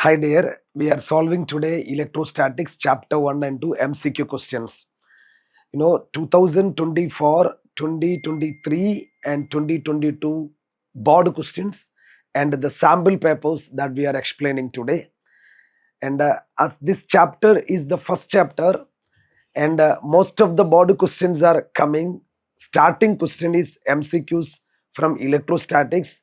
Hi dear, we are solving today Electrostatics chapter 1 and 2 MCQ questions. 2024, 2023 and 2022 board questions and the sample papers that we are explaining today. And as this chapter is the first chapter and most of the board questions are coming, starting question is MCQs from electrostatics.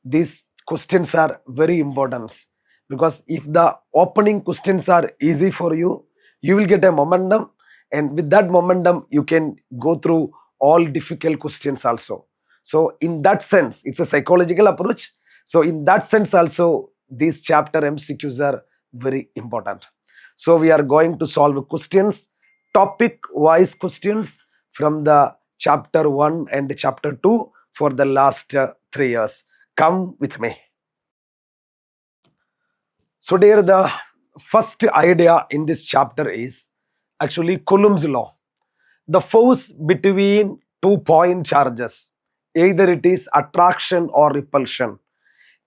These questions are very important because if the opening questions are easy for you, you will get a momentum, and with that momentum you can go through all difficult questions also. So in that sense it's a psychological approach. So in that sense also these chapter MCQs are very important. So we are going to solve questions, topic wise questions from the chapter 1 and chapter 2 for the last 3 years. Come with me. So dear, the first idea in this chapter is actually Coulomb's law. The force between 2 point charges, either it is attraction or repulsion,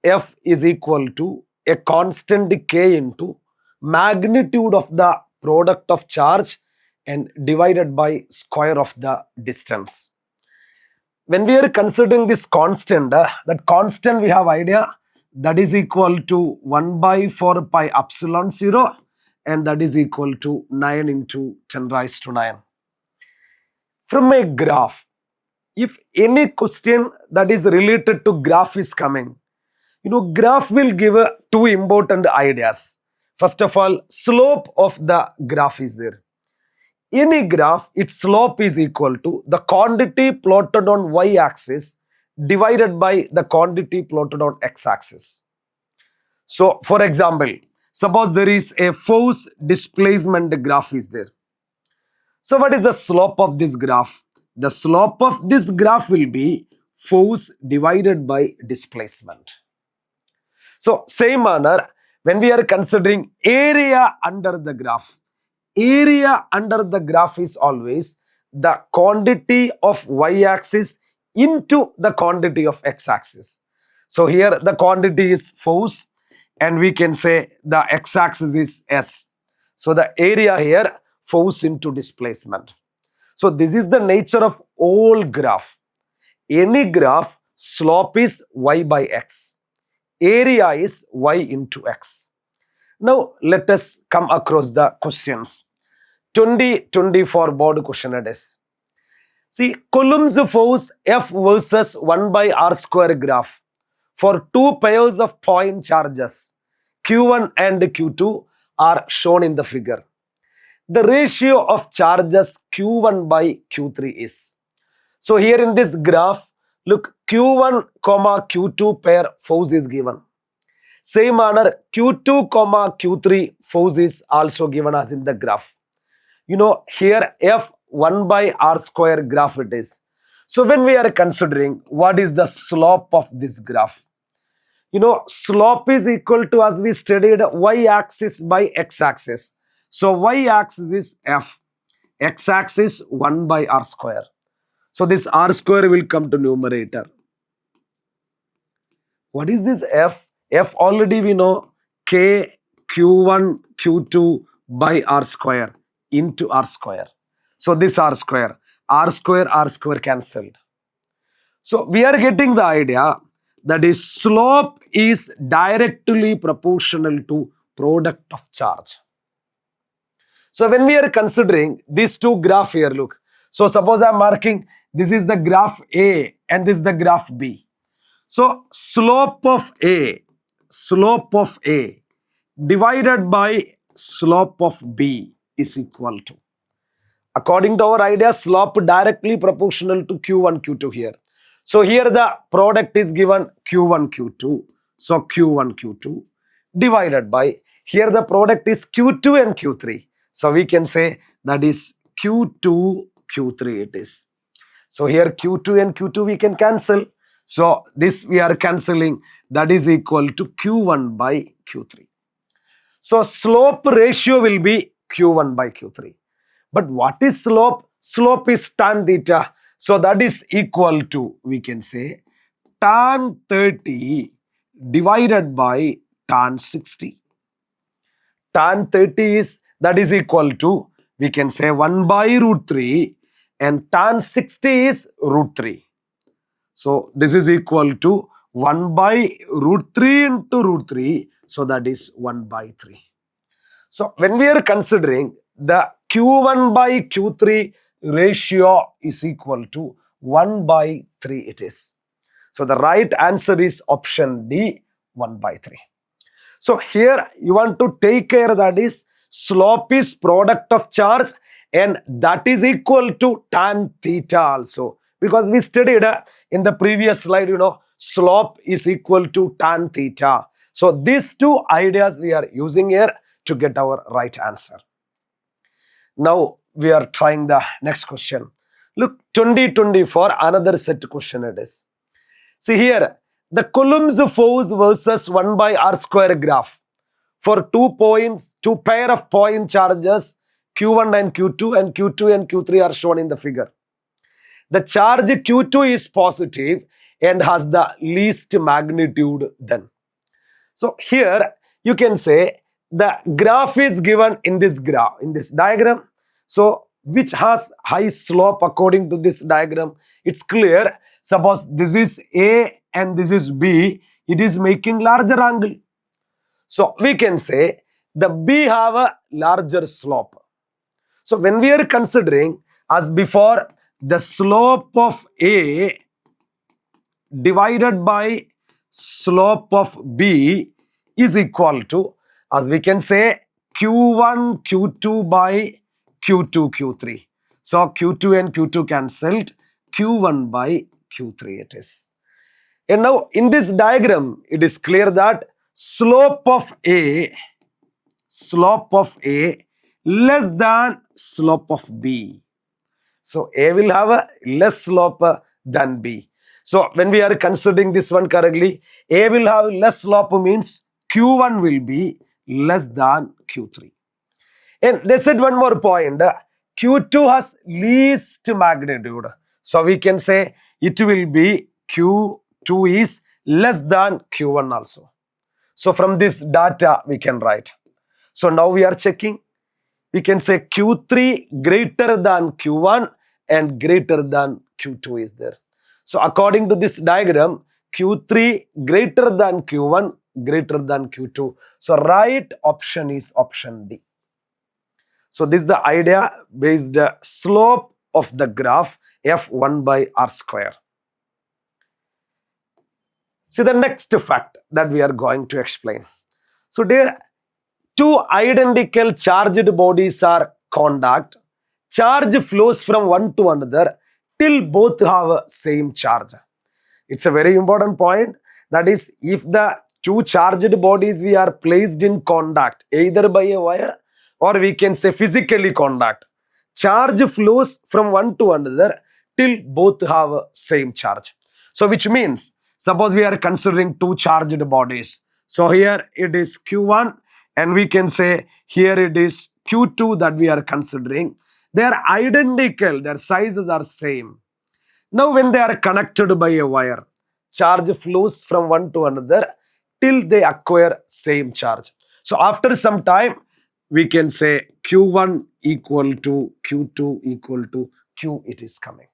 F is equal to a constant K into magnitude of the product of charge and divided by square of the distance. When we are considering this constant, that constant we have idea that is equal to 1 by 4 pi epsilon 0, and that is equal to 9 into 10 raised to 9. From a graph, if any question that is related to graph is coming, graph will give two important ideas. First of all, slope of the graph is there. Any graph, its slope is equal to the quantity plotted on y-axis divided by the quantity plotted on x-axis. So, for example, suppose there is a force displacement graph is there. So, what is the slope of this graph? The slope of this graph will be force divided by displacement. So, same manner, when we are considering area under the graph, area under the graph is always the quantity of y-axis into the quantity of x-axis. So, here the quantity is force and we can say the x-axis is S. So, the area here force into displacement. So, this is the nature of all graph. Any graph, slope is y by x. Area is y into x. Now, let us come across the questions. 2024 board question it is. See, Coulomb's force F versus 1 by r square graph for two pairs of point charges Q1 and Q2 are shown in the figure. The ratio of charges Q1 by Q3 is. So, here in this graph, look, Q1 comma Q2 pair force is given. Same manner, Q2 comma Q3 force is also given as in the graph. Here F1 by r square graph it is. So, when we are considering what is the slope of this graph, slope is equal to, as we studied, y-axis by x-axis. So, y-axis is F, x-axis 1 by r square. So, this r square will come to numerator. What is this F? F already we know, K Q1 Q2 by r square into r square. So, this r square cancelled. So, we are getting the idea that is slope is directly proportional to product of charge. So, when we are considering these two graph here, look. So, suppose I am marking this is the graph A and this is the graph B. So, slope of A divided by slope of B is equal to, according to our idea, slope directly proportional to Q1, Q2 here. So, here the product is given Q1, Q2. So, Q1, Q2 divided by, here the product is Q2 and Q3. So, we can say that is Q2, Q3 it is. So, here Q2 and Q2 we can cancel. So, this we are cancelling, that is equal to Q1 by Q3. So, slope ratio will be Q1 by Q3. But what is slope? Slope is tan theta. So, that is equal to, we can say, tan 30 divided by tan 60. tan 30 is, that is equal to, we can say 1 by root 3, and tan 60 is root 3. So this is equal to 1 by root 3 into root 3. So that is 1 by 3. So when we are considering the Q1 by Q3 ratio is equal to 1 by 3 it is. So the right answer is option D, 1 by 3. So here you want to take care that is slope is product of charge and that is equal to tan theta also. Because we studied in the previous slide, slope is equal to tan theta. So these two ideas we are using here to get our right answer. Now we are trying the next question. Look, 2024, another set question it is. See here, the Coulomb's force versus 1 by r square graph for 2 pair of point charges Q1 and Q2 and Q2 and Q3 are shown in the figure. The charge Q2 is positive and has the least magnitude then. So here you can say the graph is given in this diagram. So which has high slope according to this diagram? It's clear. Suppose this is A and this is B, it is making larger angle. So we can say the B have a larger slope. So when we are considering as before, the slope of A divided by slope of B is equal to, as we can say, Q1 Q2 by Q2 Q3. So Q2 and Q2 cancelled, Q1 by Q3 it is. And now in this diagram, it is clear that slope of A less than slope of B. So A will have a less slope than B. So when we are considering this one correctly, A will have less slope means Q1 will be less than Q3. And they said one more point, Q2 has least magnitude. So we can say it will be Q2 is less than Q1 also. So from this data we can write. So now we are checking. We can say Q3 greater than Q1 and greater than Q2 is there. So according to this diagram, Q3 greater than Q1 greater than Q2. So right option is option D. So this is the idea based slope of the graph F1 by r square. See the next fact that we are going to explain. So there two identical charged bodies are contact. Charge flows from one to another till both have same charge. It's a very important point. That is, if the two charged bodies we are placed in contact either by a wire or we can say physically contact, charge flows from one to another till both have same charge. So which means, suppose we are considering two charged bodies. So here it is Q1 and we can say here it is Q2 that we are considering. They are identical, their sizes are same. Now when they are connected by a wire, charge flows from one to another till they acquire same charge. So after some time, we can say Q1 equal to Q2 equal to Q, it is coming.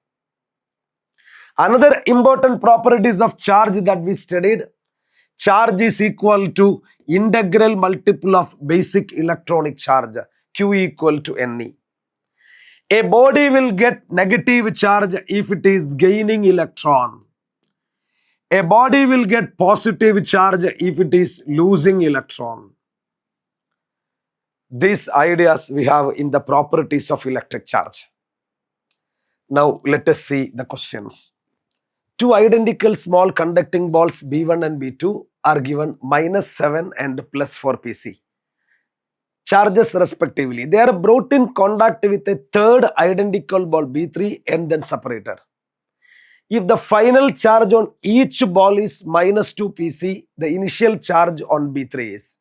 Another important properties of charge that we studied, charge is equal to integral multiple of basic electronic charge, Q equal to Ne. A body will get negative charge if it is gaining electron. A body will get positive charge if it is losing electron. These ideas we have in the properties of electric charge. Now let us see the questions. Two identical small conducting balls B1 and B2 are given -7 and +4 Pc. Charges respectively. They are brought in contact with a third identical ball B3 and then separated. If the final charge on each ball is -2 Pc, the initial charge on B3 is.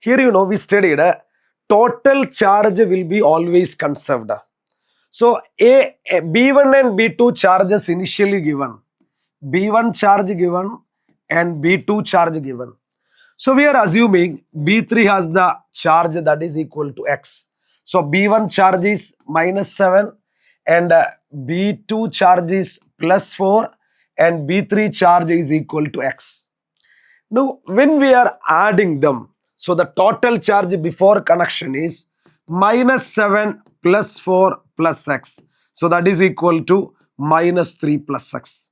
Here we studied total charge will be always conserved. So a B1 and B2 charges initially given. B1 charge given and B2 charge given. So we are assuming B3 has the charge that is equal to X. So B1 charge is -7 and B2 charge is +4 and B3 charge is equal to X. Now when we are adding them, so the total charge before connection is -7 +4 plus X. So that is equal to -3 plus X.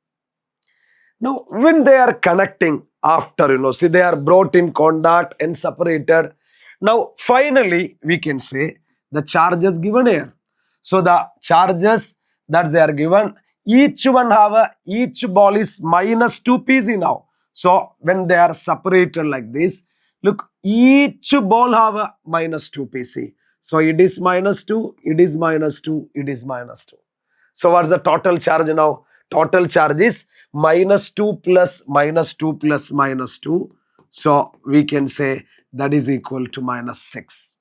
Now, when they are connecting after, see, they are brought in contact and separated. Now, finally, we can say the charges given here. So, the charges that they are given, each ball is -2 pc now. So, when they are separated like this, look, each ball have a -2 pc. So, it is -2, it is -2, it is -2. So, what's the total charge now? Total charge is -2 plus -2 plus -2. So, we can say that is equal to -6.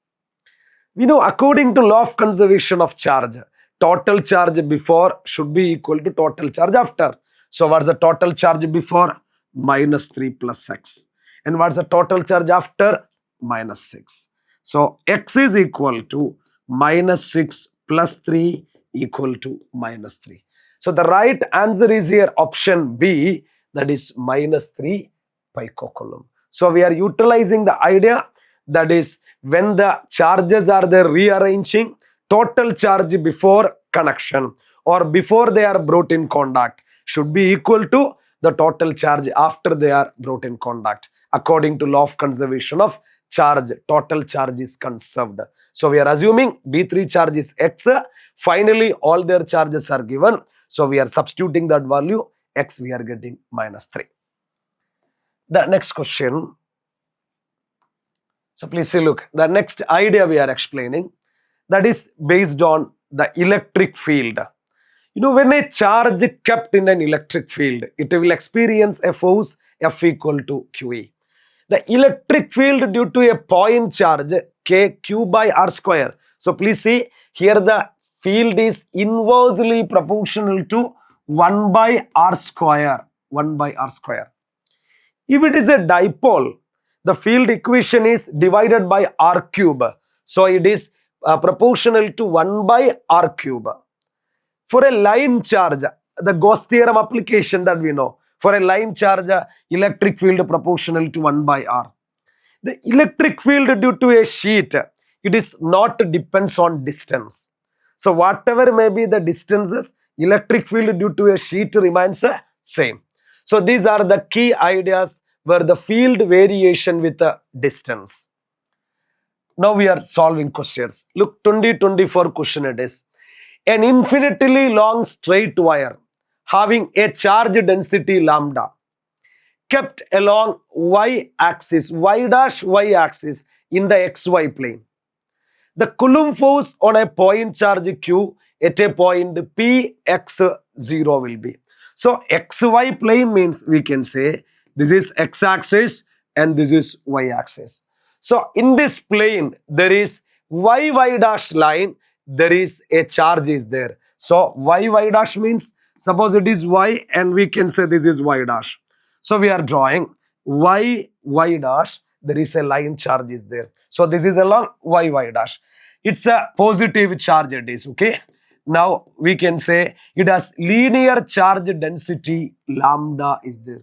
We know according to law of conservation of charge, total charge before should be equal to total charge after. So, what's the total charge before? -3 plus X. And what's the total charge after? -6. So, X is equal to -6 plus 3 equal to -3. So, the right answer is here option B, that is -3 picocoulomb. So, we are utilizing the idea that is when the charges are there rearranging, total charge before connection or before they are brought in contact should be equal to the total charge after they are brought in contact. According to law of conservation of charge, total charge is conserved. So, we are assuming B3 charge is X. Finally, all their charges are given. So, we are substituting that value X, we are getting -3. The next question. So, please see, look, the next idea we are explaining, that is based on the electric field. When a charge kept in an electric field, it will experience a force F equal to QE. The electric field due to a point charge Q by R square. So, please see, here the field is inversely proportional to 1 by R square. 1 by R square. If it is a dipole, the field equation is divided by R cube. So, it is proportional to 1 by R cube. For a line charge, the Gauss theorem application that we know, for a line charge, electric field proportional to 1 by R. The electric field due to a sheet, it is not depends on distance. So, whatever may be the distances, electric field due to a sheet remains the same. So, these are the key ideas where the field variation with the distance. Now, we are solving questions. Look, 2024 question it is. An infinitely long straight wire having a charge density lambda kept along y-axis, y-axis in the xy plane. The Coulomb force on a point charge Q at a point Px0 will be. So, xy plane means we can say this is x-axis and this is y-axis. So, in this plane there is y dash line, there is a charge is there. So, y dash means suppose it is y and we can say this is y dash. So, we are drawing y dash, there is a line charge is there. So, this is along y dash. It's a positive charge it is, okay. Now, we can say it has linear charge density lambda is there.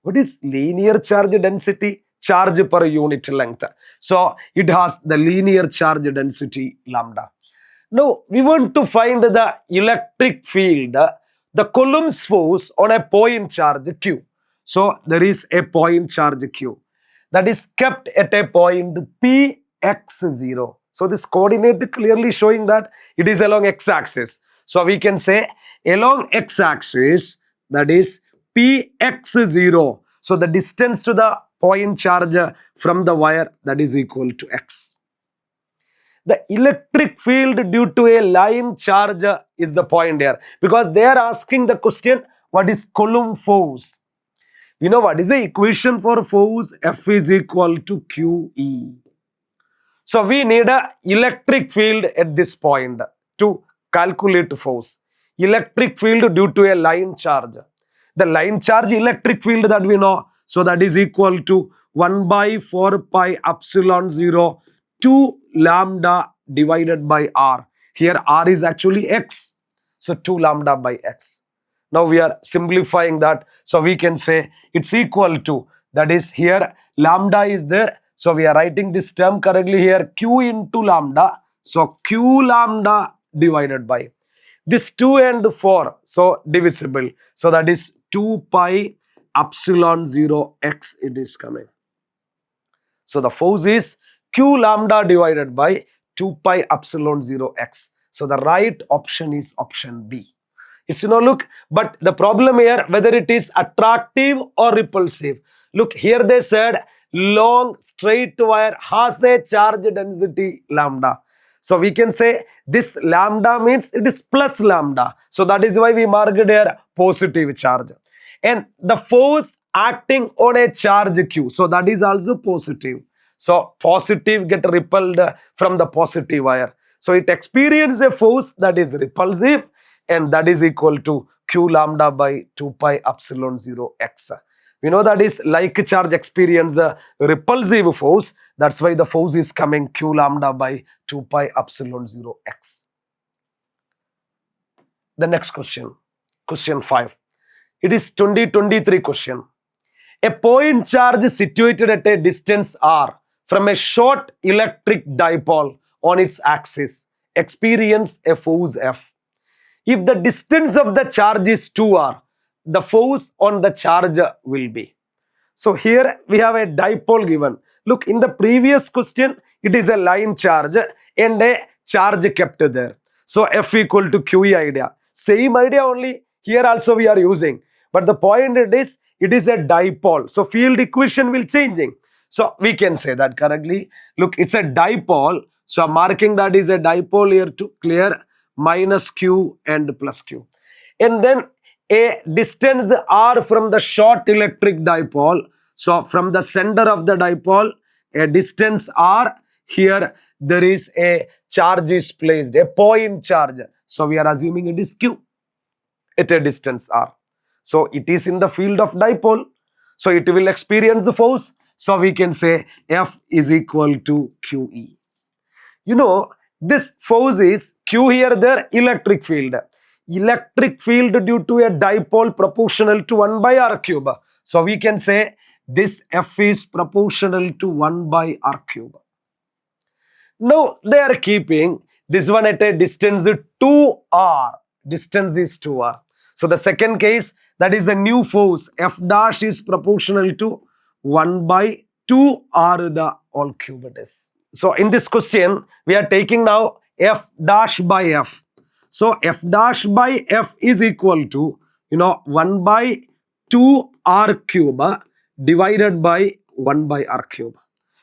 What is linear charge density? Charge per unit length. So, it has the linear charge density lambda. Now, we want to find the electric field, the Coulomb's force on a point charge Q. So, there is a point charge Q that is kept at a point Px0. So, this coordinate clearly showing that it is along x-axis. So, we can say along x-axis, that is Px0. So, the distance to the point charge from the wire, that is equal to x. The electric field due to a line charge is the point here, because they are asking the question, what is Coulomb force? We know what is the equation for force? F is equal to QE. So, we need a electric field at this point to calculate force. Electric field due to a line charge. The line charge electric field that we know. So that is equal to 1 by 4 pi epsilon 0 2 lambda divided by r. Here r is actually x. So 2 lambda by x. Now we are simplifying that. So we can say it's equal to, that is here lambda is there. So we are writing this term correctly here, q into lambda. So q lambda divided by this 2 and 4. So divisible. So that is 2 pi epsilon 0 x it is coming. So the force is q lambda divided by 2 pi epsilon 0 x. So the right option is option B. It's look, but the problem here whether it is attractive or repulsive. Look, here they said long straight wire has a charge density lambda. So we can say this lambda means it is plus lambda. So that is why we marked here positive charge. And the force acting on a charge q. So that is also positive. So positive get repelled from the positive wire. So it experiences a force that is repulsive, and that is equal to q lambda by 2 pi epsilon 0 x. We know that is like charge experience a repulsive force. That's why the force is coming q lambda by 2 pi epsilon 0 x. The next question, question 5. It is 2023 question. A point charge situated at a distance r from a short electric dipole on its axis experience a force F. If the distance of the charge is 2r, the force on the charge will be. So here we have a dipole given. Look, in the previous question, it is a line charge and a charge kept there. So F equal to QE idea. Same idea only here also we are using. But the point is, it is a dipole. So field equation will changing. So we can say that correctly. Look, it's a dipole. So I'm marking that is a dipole here to clear minus q and plus q. And then a distance r from the short electric dipole. So from the center of the dipole, a distance r, here there is a charge is placed, a point charge. So we are assuming it is q at a distance r. So it is in the field of dipole. So it will experience the force. So we can say F is equal to QE. You know, this force is Q here there, electric field. Electric field due to a dipole proportional to 1 by r cube. So we can say this F is proportional to 1 by r cube. Now they are keeping this one at a distance 2r. Distance is 2r. So the second case, that is a new force. F dash is proportional to 1 by 2r the whole cube it is. So in this question, we are taking now F dash by F. So F dash by F is equal to, 1 by 2r cube divided by 1 by r cube.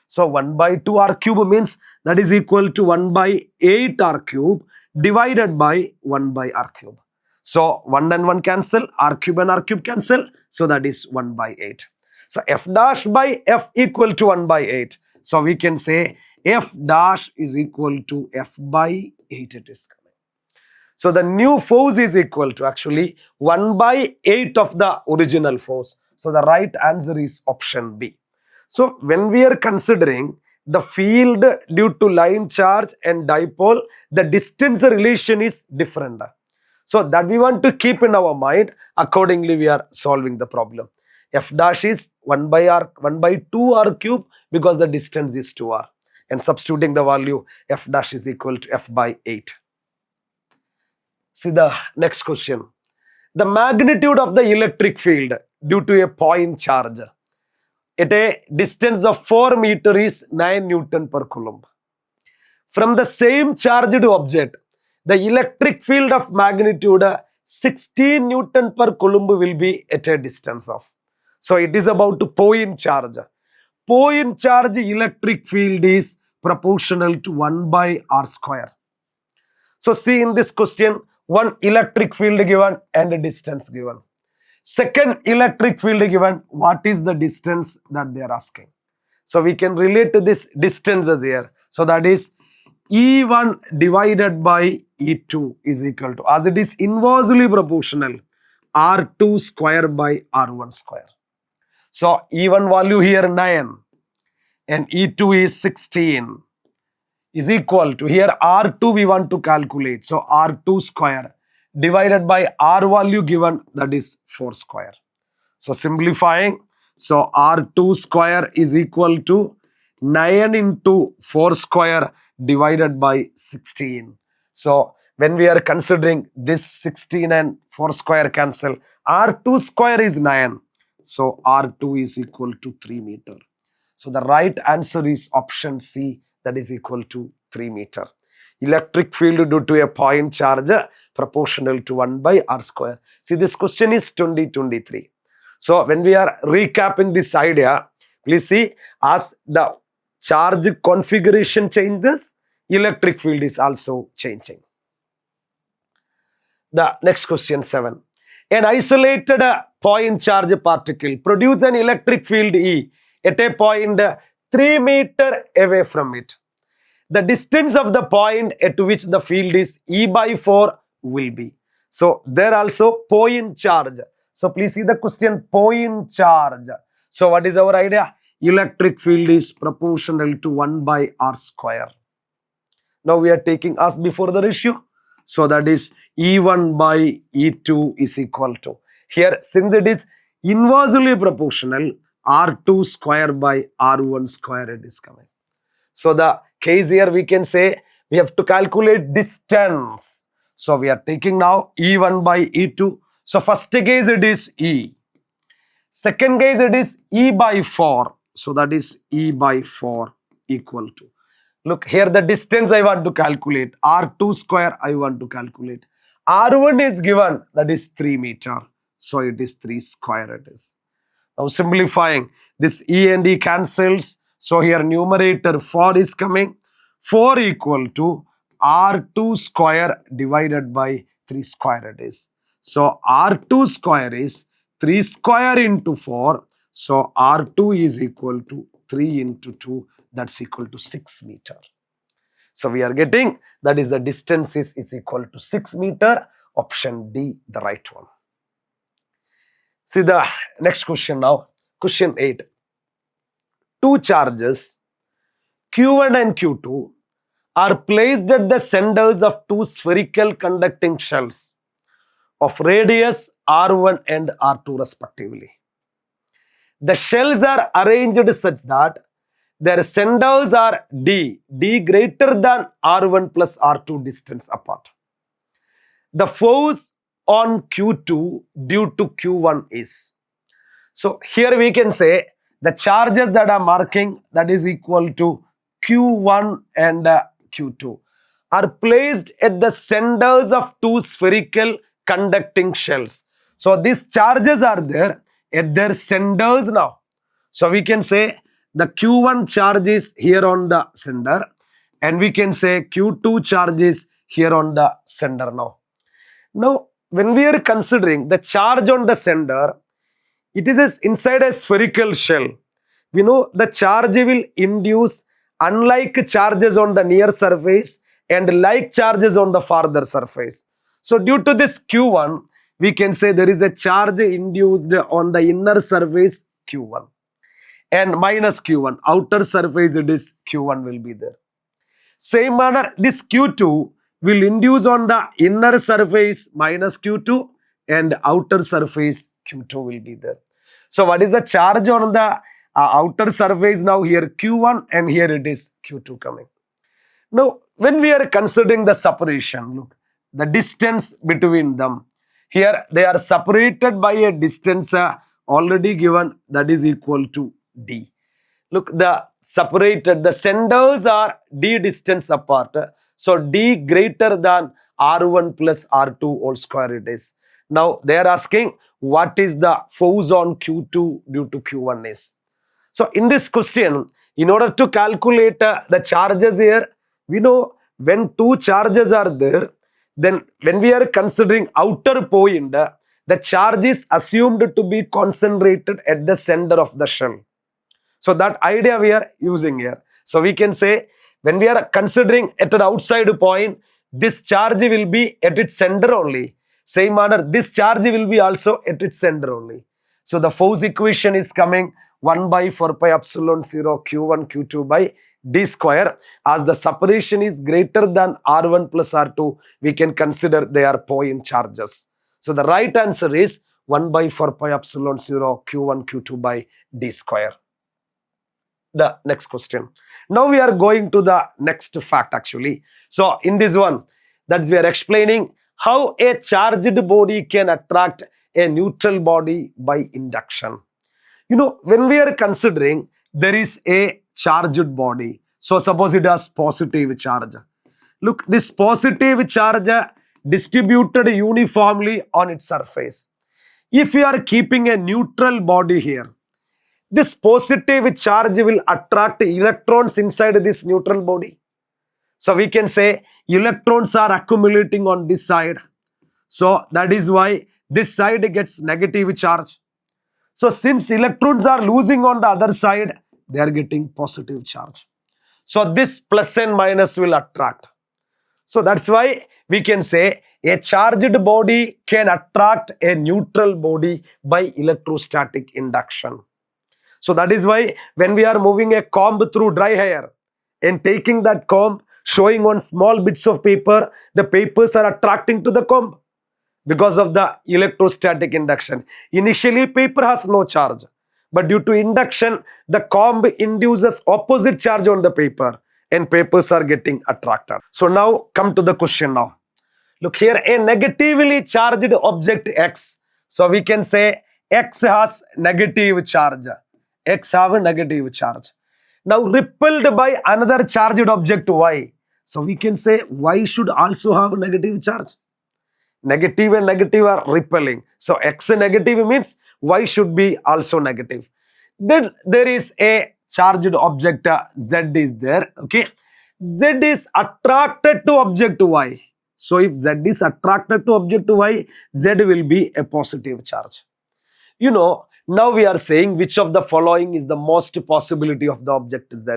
So 1 by 2r cube means that is equal to 1 by 8r cube divided by 1 by r cube. So 1 and 1 cancel, r cube and r cube cancel. So that is 1 by 8. So F dash by F equal to 1 by 8. So we can say F dash is equal to F by 8 it is coming. So the new force is equal to actually 1 by 8 of the original force. So the right answer is option B. So when we are considering the field due to line charge and dipole, the distance relation is different. So that we want to keep in our mind. Accordingly, we are solving the problem. F dash is 1 by 2r cube because the distance is 2r. And substituting the value, F dash is equal to F by 8. See the next question. The magnitude of the electric field due to a point charge at a distance of 4 meter is 9 Newton per Coulomb. From the same charged object, the electric field of magnitude 16 Newton per Coulomb will be at a distance of. So it is about point charge. Point charge electric field is proportional to 1 by r square. So see in this question, one electric field given and a distance given. Second electric field given, what is the distance that they are asking? So we can relate to this distances here. So that is E1 divided by E2 is equal to, as it is inversely proportional, R2 square by R1 square. So E1 value here 9 and E2 is 16 is equal to, here R2 we want to calculate. So R2 square divided by R value given, that is 4 square. So simplifying, so R2 square is equal to 9 into 4 square divided by 16. So when we are considering this 16 and 4 square cancel, R2 square is 9. So R2 is equal to 3 meter. So the right answer is option C, that is equal to 3 meter. Electric field due to a point charge proportional to 1 by R square. See, this question is 2023. So when we are recapping this idea, please see, as the charge configuration changes, electric field is also changing. The next question 7. An isolated point charge particle produces an electric field E at a point 3 meter away from it. The distance of the point at which the field is E by 4 will be. So there also point charge. So please see the question, point charge. So what is our idea? Electric field is proportional to 1 by R square. Now we are taking as before the ratio. So that is E1 by E2 is equal to, here since it is inversely proportional, R2 square by R1 square it is coming. So the case here we can say we have to calculate distance. So we are taking now E1 by E2. So first case it is E. Second case it is E by 4. So that is E by 4 equal to. Look here, the distance I want to calculate. R2 square I want to calculate. R1 is given, that is 3 meter. So it is 3 square it is. Now simplifying, this E and E cancels. So here numerator 4 is coming. 4 equal to R2 square divided by 3 square it is. So R2 square is 3 square into 4. So R2 is equal to 3 into 2. That's equal to 6 meter. So we are getting, that is the distance is equal to 6 meter. Option D, the right one. See the next question now. Question 8. Two charges Q1 and Q2 are placed at the centers of two spherical conducting shells of radius R1 and R2 respectively. The shells are arranged such that their centers are D greater than R1 plus R2 distance apart. The force on Q2 due to Q1 is. So here we can say the charges that are marking, that is equal to Q1 and Q2, are placed at the centers of two spherical conducting shells. So these charges are there at their centers now. So we can say the Q1 charge is here on the center and we can say Q2 charge is here on the center now. Now when we are considering the charge on the center, it is inside a spherical shell. We know the charge will induce unlike charges on the near surface and like charges on the farther surface. So due to this Q1, we can say there is a charge induced on the inner surface Q1 and minus Q1. Outer surface it is Q1 will be there. Same manner, this Q2 will induce on the inner surface minus Q2 and outer surface Q2 will be there. So what is the charge on the outer surface now? Here Q1 and here it is Q2 coming. Now when we are considering the separation, look, the distance between them. Here they are separated by a distance already given, that is equal to D. Look, the centers are D distance apart. So D greater than R1 plus R2 whole square it is. Now they are asking what is the force on Q2 due to Q1 is. So in this question, in order to calculate the charges here, we know when two charges are there, then when we are considering outer point, the charge is assumed to be concentrated at the center of the shell. So that idea we are using here. So we can say when we are considering at an outside point, this charge will be at its center only. Same manner, this charge will be also at its center only. So the force equation is coming 1 by 4 pi epsilon 0 q1 q2 by d square. As the separation is greater than r1 plus r2, we can consider they are point charges. So the right answer is 1 by 4 pi epsilon 0 q1 q2 by d square. The next question. Now we are going to the next fact actually. So in this one, that we are explaining how a charged body can attract a neutral body by induction. You know, when we are considering there is a charged body, so suppose it has positive charge. Look, this positive charge distributed uniformly on its surface. If you are keeping a neutral body here, this positive charge will attract electrons inside this neutral body. So we can say electrons are accumulating on this side. So that is why this side gets negative charge. So since electrons are losing on the other side, they are getting positive charge. So this plus and minus will attract. So that's why we can say a charged body can attract a neutral body by electrostatic induction. So that is why when we are moving a comb through dry hair and taking that comb, showing on small bits of paper, the papers are attracting to the comb because of the electrostatic induction. Initially, paper has no charge, but due to induction, the comb induces opposite charge on the paper and papers are getting attracted. So now come to the question now. Look here, a negatively charged object X. So we can say X has negative charge. X have a negative charge. Now repelled by another charged object Y. So we can say Y should also have a negative charge. Negative and negative are repelling. So X negative means Y should be also negative. Then there is a charged object Z is there. Okay. Z is attracted to object Y. So if Z is attracted to object Y, Z will be a positive charge. You know, now we are saying which of the following is the most possibility of the object Z.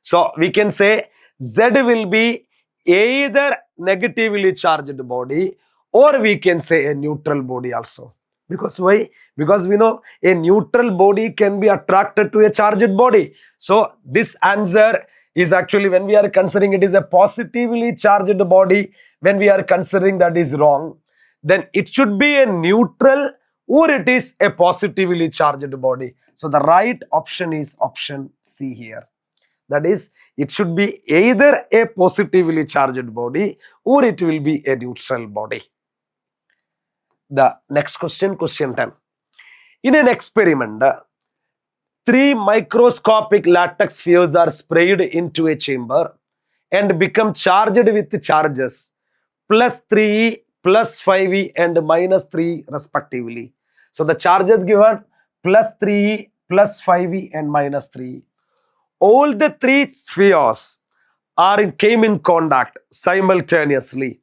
So we can say Z will be either negatively charged body or we can say a neutral body also. Because why? Because we know a neutral body can be attracted to a charged body. So this answer is actually, when we are considering it is a positively charged body, when we are considering that is wrong, then it should be a neutral or it is a positively charged body. So the right option is option C here. That is, it should be either a positively charged body or it will be a neutral body. The next question, question 10. In an experiment, 3 microscopic latex spheres are sprayed into a chamber and become charged with charges plus 3e, plus 5e and minus 3 respectively. So the charges given plus 3e, plus 5e and minus 3e. All the 3 spheres came in contact simultaneously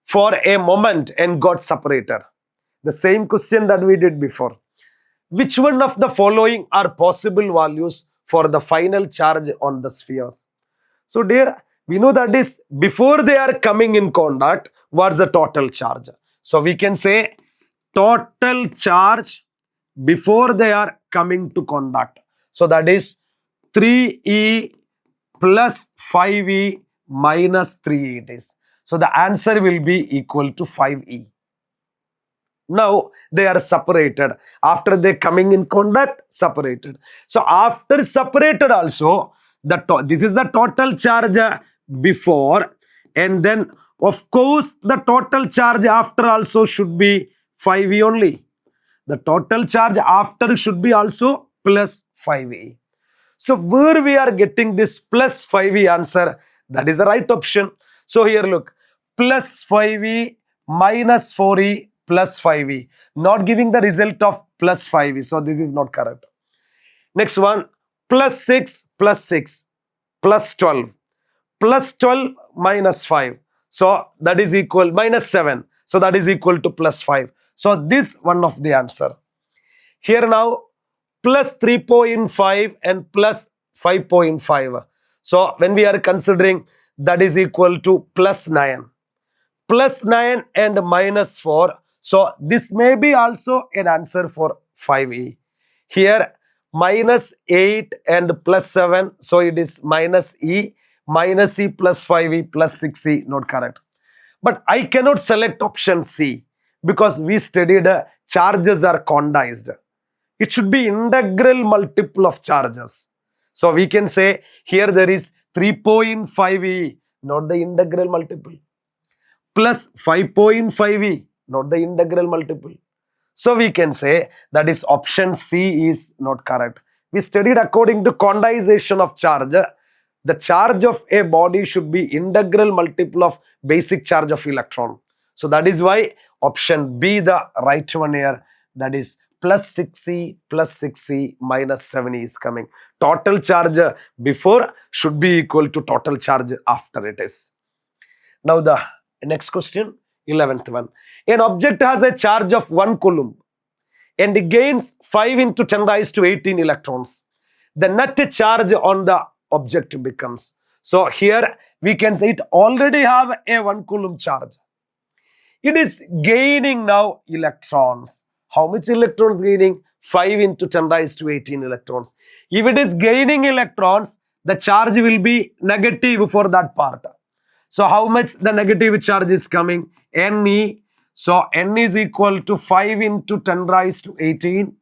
for a moment and got separated. The same question that we did before. Which one of the following are possible values for the final charge on the spheres? So dear, we know that is before they are coming in contact, what's the total charge? So we can say total charge before they are coming to contact. So that is 3e plus 5e minus 3e it is. So the answer will be equal to 5e. Now they are separated. After they coming in contact, separated. So after separated also, this is the total charge before, and then of course the total charge after also should be 5e only. The total charge after should be also plus 5e. So where we are getting this plus 5e answer, that is the right option. So here look, plus 5e minus 4e plus 5e, not giving the result of plus 5e. So this is not correct. Next one, plus 6 plus 6 plus 12 plus 12 minus 5. So that is equal minus 7. So that is equal to plus 5. So this one of the answer. Here now plus 3.5 and plus 5.5. So when we are considering, that is equal to plus 9. Plus 9 and minus 4. So this may be also an answer for 5e. Here minus 8 and plus 7, so it is minus e plus 5e plus 6e, not correct. But I cannot select option C because we studied charges are quantized. It should be integral multiple of charges. So we can say here there is 3.5e, not the integral multiple, plus 5.5e, not the integral multiple. So we can say that is option C is not correct. We studied according to quantization of charge. The charge of a body should be integral multiple of basic charge of electron. So that is why option B the right one here, that is plus 6e minus 7e is coming. Total charge before should be equal to total charge after it is. Now the next question, 11th one. An object has a charge of 1 coulomb and it gains 5 into 10 raised to 18 electrons. The net charge on the object becomes. So here we can say it already have a 1 coulomb charge. It is gaining now electrons. How much electrons gaining? 5 into 10 raised to 18 electrons. If it is gaining electrons, the charge will be negative for that part. So how much the negative charge is coming? Ne. So N is equal to 5 into 10 raised to 18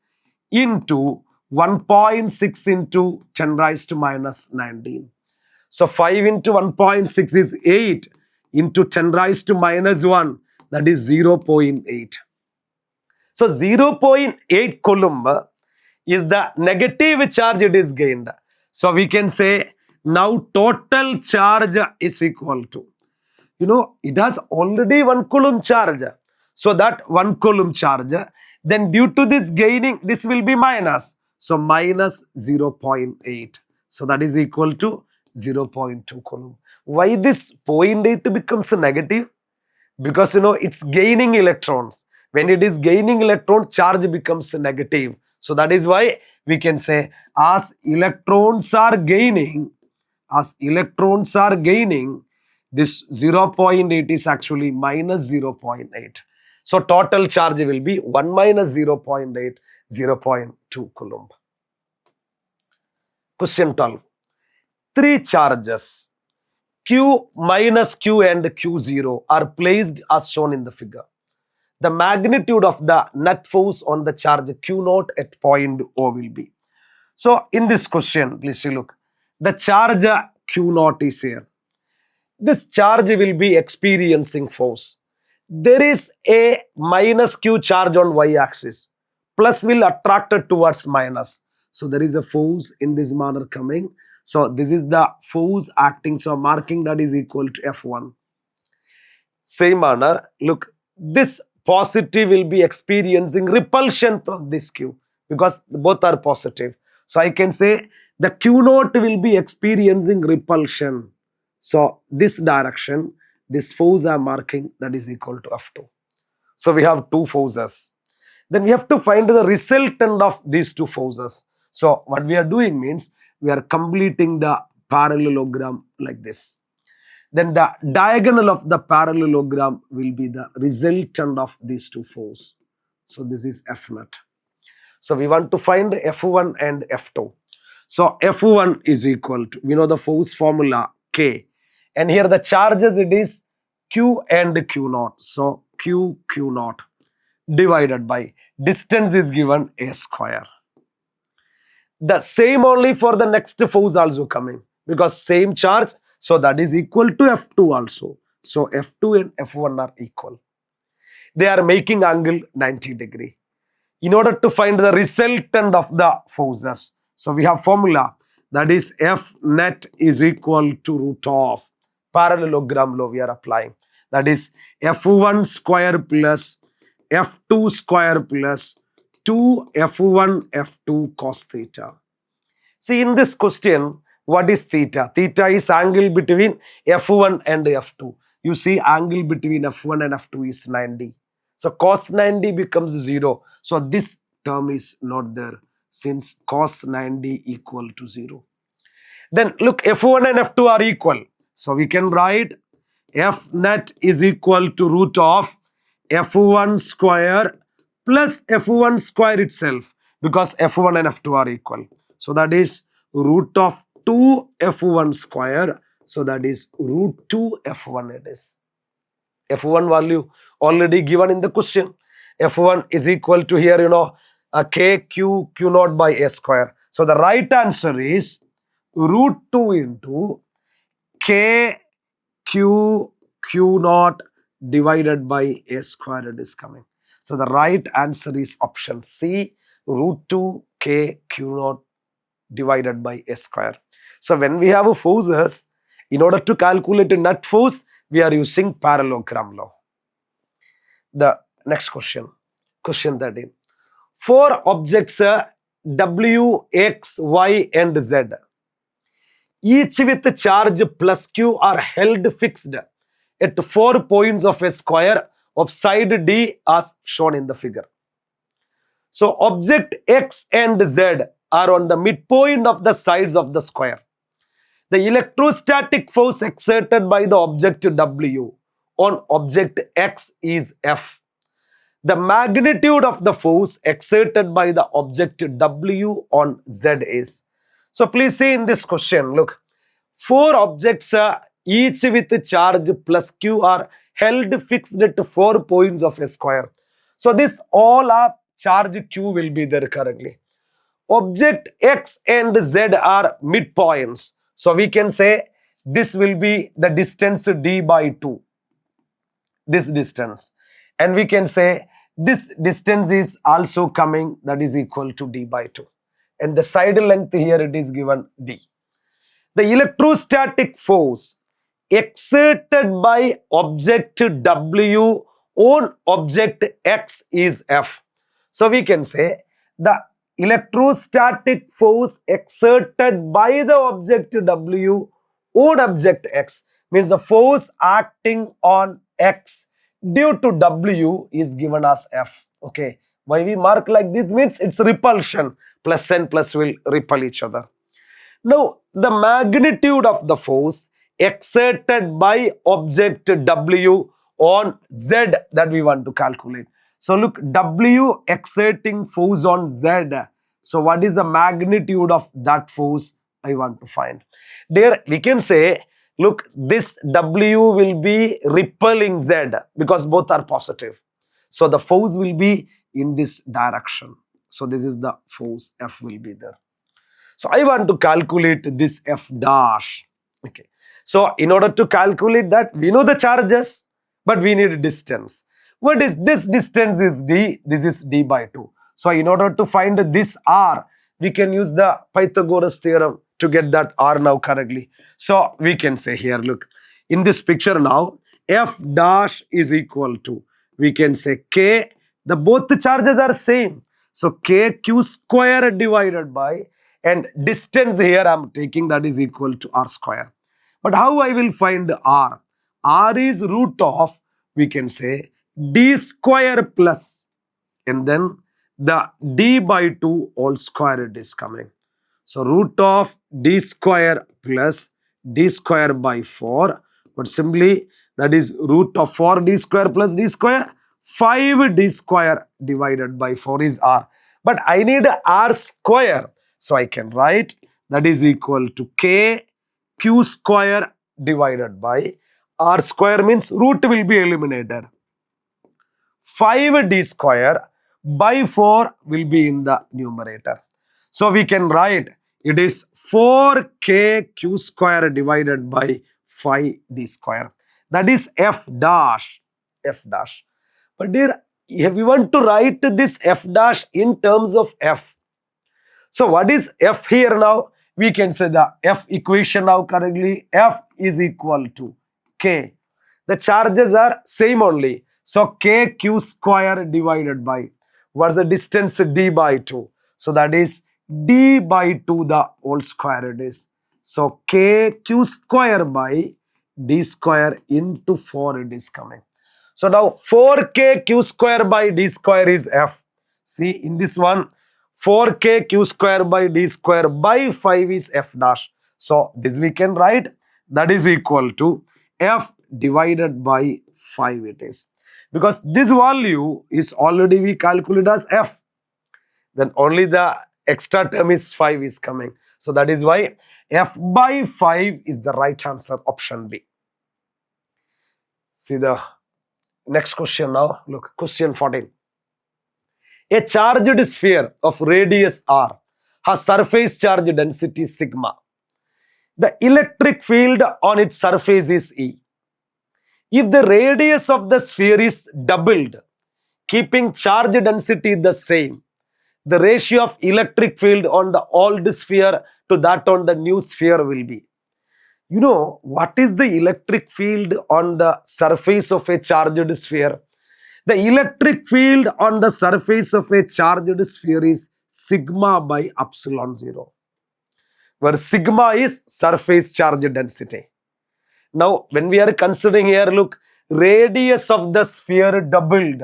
into 1.6 into 10 raised to minus 19. So 5 into 1.6 is 8 into 10 raised to minus 1, that is 0.8. So 0.8 coulomb is the negative charge it is gained. So we can say now total charge is equal to, it has already 1 coulomb charge. So that 1 coulomb charge, then due to this gaining, this will be minus. So minus 0.8. So that is equal to 0.2 coulomb. Why this 0.8 becomes negative? Because it's gaining electrons. When it is gaining electron, charge becomes negative. So that is why we can say as electrons are gaining, this 0.8 is actually minus 0.8. So total charge will be 1 minus 0.8, 0.2 coulomb. Question 12. 3 charges Q minus Q and Q0 are placed as shown in the figure. The magnitude of the net force on the charge Q0 at point O will be. So in this question, please see, look, the charge Q0 is here. This charge will be experiencing force. There is a minus Q charge on y-axis. Plus will attract it towards minus. So there is a force in this manner coming. So this is the force acting. So marking that is equal to F1. Same manner, look, this positive will be experiencing repulsion from this Q because both are positive. So I can say the Q0 will be experiencing repulsion. So this direction, this force I am marking, that is equal to F2. So we have 2 forces. Then we have to find the resultant of these 2 forces. So what we are doing means we are completing the parallelogram like this. Then the diagonal of the parallelogram will be the resultant of these 2 forces. So this is F0. So we want to find F1 and F2. So F1 is equal to, we know the force formula K. And here the charges it is Q and Q0. So Q0 divided by distance is given A square. The same only for the next force also coming because same charge. So that is equal to F2 also. So F2 and F1 are equal. They are making angle 90 degree. In order to find the resultant of the forces, so we have formula that is F net is equal to root of parallelogram law we are applying. That is F1 square plus F2 square plus 2 F1 F2 cos theta. See in this question, what is theta? Theta is angle between F1 and F2. You see angle between F1 and F2 is 90. So cos 90 becomes 0. So this term is not there since cos 90 equal to 0. Then look, F1 and F2 are equal. So we can write F net is equal to root of F1 square plus f1 square itself, because f1 and f2 are equal. So that is root of 2 f1 square. So that is root 2 f1 it is. F1 value already given in the question. F1 is equal to here, k q naught by a square. So the right answer is root 2 into k q naught divided by a square it is coming. So the right answer is option C, root 2 k q naught divided by a square. So when we have forces, in order to calculate a net force, we are using parallelogram law. The next question, question 13. Four objects W, X, Y and Z, each with charge plus Q, are held fixed at 4 points of a square of side D as shown in the figure. So object X and Z are on the midpoint of the sides of the square. The electrostatic force exerted by the object W on object X is F. The magnitude of the force exerted by the object W on Z is. So please see in this question, look, four objects each with charge plus Q are held fixed at 4 points of a square. So this all are charge Q will be there currently. Object X and Z are midpoints. So we can say this will be the distance D by 2. This distance. And we can say this distance is also coming, that is equal to D by 2. And the side length here it is given D. The electrostatic force exerted by object W on object X is F. So we can say the electrostatic force exerted by the object W on object X means the force acting on X due to W is given as F. Okay. Why we mark like this means it's repulsion. Plus and plus will repel each other. Now, the magnitude of the force exerted by object W on Z that we want to calculate. So look, W exerting force on Z. So what is the magnitude of that force I want to find? There we can say, look, this W will be repelling Z because both are positive. So the force will be in this direction. So this is the force F will be there. So I want to calculate this F dash. Okay. So in order to calculate that, we know the charges, but we need distance. What is this distance is D, this is D by 2. So in order to find this R, we can use the Pythagoras theorem to get that R now correctly. So we can say here, look, in this picture now, F dash is equal to, we can say K, the both the charges are same. So K Q square divided by, and distance here I am taking that is equal to R square. But how I will find R? R is root of, we can say, D square plus, and then the D by 2 all square it is coming. So root of D square plus D square by 4, but simply that is root of 4D square plus D square, 5D square divided by 4 is R. But I need R square. So I can write that is equal to K Q square divided by R square means root will be eliminated. 5D square by 4 will be in the numerator. So we can write it is 4KQ square divided by 5D square. That is F dash. F dash. But dear, if we want to write this F dash in terms of F. So what is F here now? We can say the F equation now currently F is equal to K. The charges are same only. So KQ square divided by, what's the distance? D by 2. So that is D by 2 the whole square it is. So KQ square by D square into 4 it is coming. So now 4KQ square by D square is F. See in this one 4KQ square by D square by 5 is F dash. So this we can write that is equal to F divided by 5 it is. because this value is already we calculate as f. Then only the extra term is 5 is coming. So that is why f by 5 is the right answer, option B. See the next question now. Look, question 14. A charged sphere of radius r has surface charge density sigma. The electric field on its surface is E. If the radius of the sphere is doubled, keeping charge density the same, the ratio of electric field on the old sphere to that on the new sphere will be. You know, what is the electric field on the surface of a charged sphere? The electric field on the surface of a charged sphere is sigma by epsilon 0, where sigma is surface charge density. Now, when we are considering here, look, radius of the sphere doubled,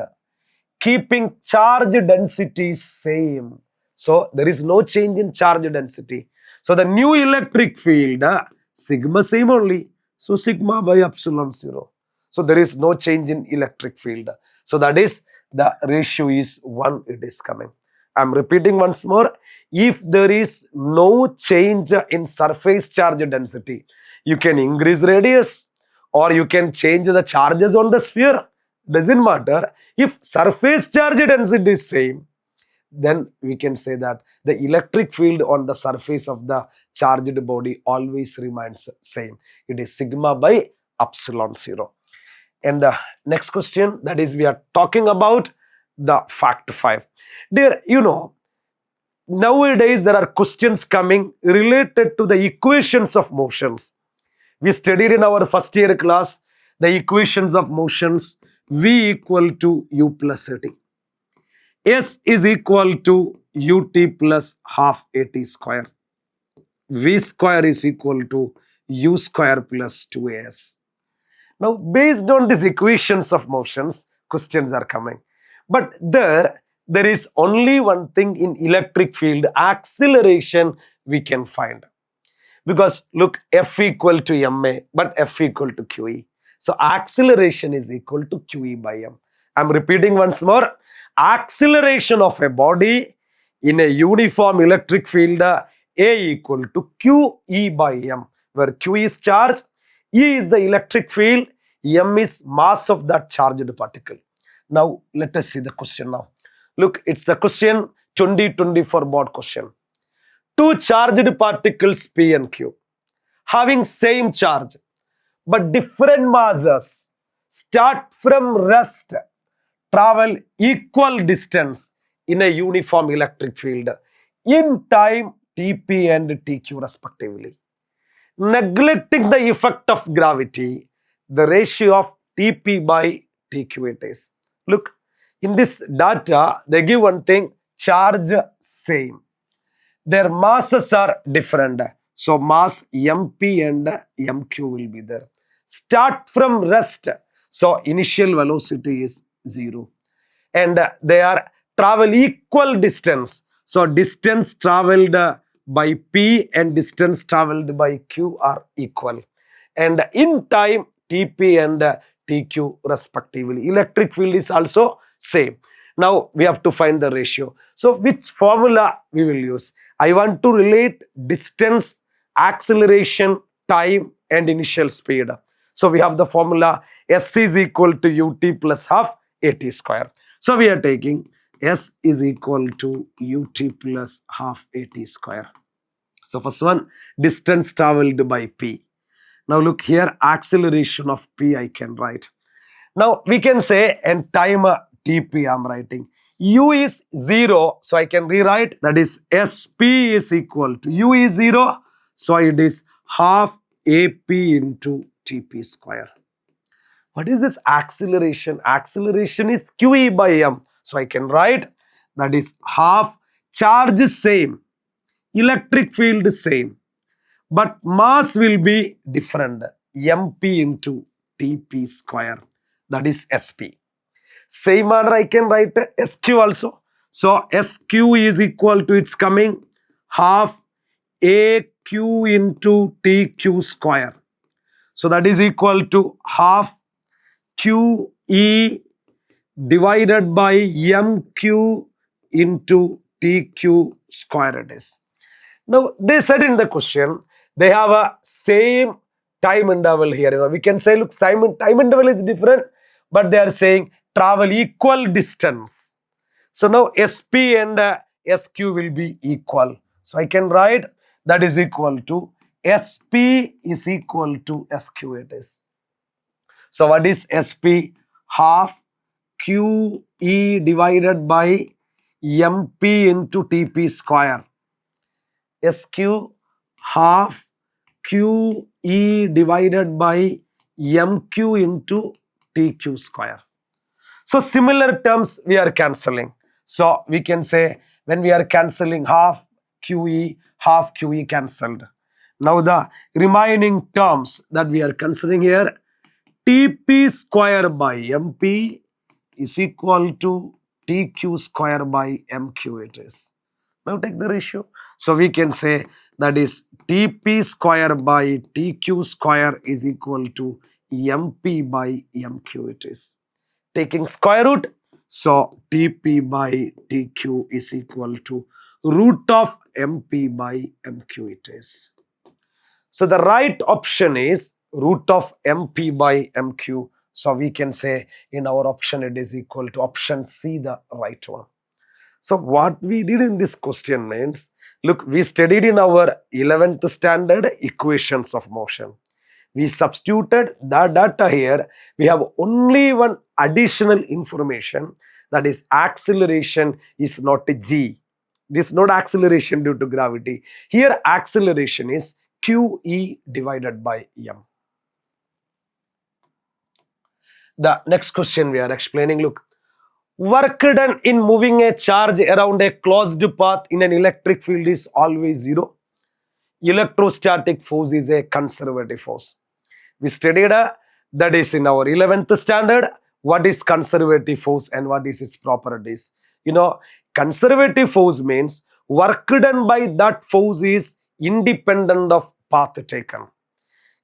keeping charge density same. So, there is no change in charge density. So, the new electric field, sigma same only. So, sigma by epsilon 0. So, there is no change in electric field. So, that is the ratio is 1, it is coming. I am repeating once more. If there is no change in surface charge density, you can increase radius or you can change the charges on the sphere. Doesn't matter. If surface charge density is same, then we can say that the electric field on the surface of the charged body always remains same. It is sigma by epsilon 0. And the next question, that is we are talking about the fact 5. Dear, you know, nowadays there are questions coming related to the equations of motions. We studied in our first year class the equations of motions. V equal to u plus at. S is equal to ut plus half at square. V square is equal to u square plus 2as. Now, based on these equations of motions, questions are coming. But there is only one thing in electric field, acceleration we can find. Because look, F equal to ma, but F equal to QE. So, acceleration is equal to QE by m. I am repeating once more. Acceleration of a body in a uniform electric field, A equal to QE by m, where Q is charge, E is the electric field, m is mass of that charged particle. Now, let us see the question now. Look, it's the question 2024 board question. Two charged particles P and Q having same charge but different masses start from rest, travel equal distance in a uniform electric field in time Tp and Tq respectively. Neglecting the effect of gravity, the ratio of Tp by Tq it is. Look, in this data, they give one thing, charge same. Their masses are different. So, mass mp and mq will be there. Start from rest. So, initial velocity is 0. And they are travel equal distance. So, distance traveled by P and distance traveled by Q are equal. And in time, Tp and Tq respectively. Electric field is also same. Now, we have to find the ratio. So, which formula we will use? I want to relate distance, acceleration, time and initial speed. So, we have the formula S is equal to ut plus half at square. So, we are taking S is equal to ut plus half at square. So, first one, distance traveled by P. Now, look here, acceleration of P I can write. Now, we can say, and time Tp I am writing. U is 0, so I can rewrite, that is Sp is equal to U is 0, so it is half Ap into Tp square. What is this acceleration? Acceleration is Qe by m, so I can write, that is half, charge is same, electric field is same, but mass will be different, mp into Tp square, that is Sp. Same manner I can write SQ also. So, SQ is equal to, it's coming half AQ into TQ square. So, that is equal to half QE divided by MQ into TQ square it is. Now, they said in the question, they have a same time interval here. We can say, look, time interval is different, but they are saying travel equal distance. So now SP and SQ will be equal. So I can write that is equal to SP is equal to SQ it is. So what is SP? Half QE divided by MP into TP square. SQ half QE divided by MQ into TQ square. So similar terms we are cancelling. So we can say when we are cancelling half QE cancelled. Now the remaining terms that we are considering here, TP square by MP is equal to TQ square by MQ it is. Now take the ratio. So we can say that is TP square by TQ square is equal to MP by MQ it is. Taking square root, so TP by TQ is equal to root of MP by MQ it is. So the right option is root of MP by MQ. So we can say in our option it is equal to option C, the right one. So what we did in this question means, look, we studied in our 11th standard equations of motion. We substituted that data here. We have only one additional information, that is acceleration is not a G. This is not acceleration due to gravity. Here acceleration is QE divided by M. The next question we are explaining, look, work done in moving a charge around a closed path in an electric field is always zero. Electrostatic force is a conservative force. We studied that is in our 11th standard, what is conservative force and what is its properties. Conservative force means work done by that force is independent of path taken.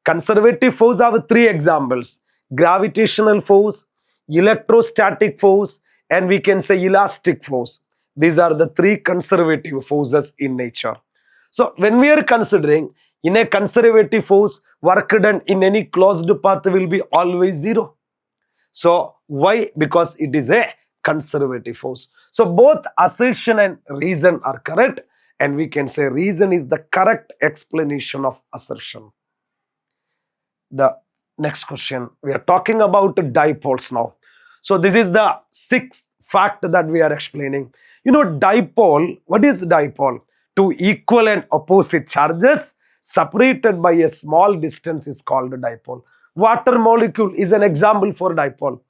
Conservative force have three examples: gravitational force, electrostatic force, and we can say elastic force. These are the three conservative forces in nature. So when we are considering in a conservative force, work done in any closed path will be always zero. So why? Because it is a conservative force. So both assertion and reason are correct, and we can say reason is the correct explanation of assertion. The next question, we are talking about dipoles now. So this is the sixth fact that we are explaining. Dipole, what is dipole? Two equal and opposite charges separated by a small distance is called a dipole. Water molecule is an example for dipole.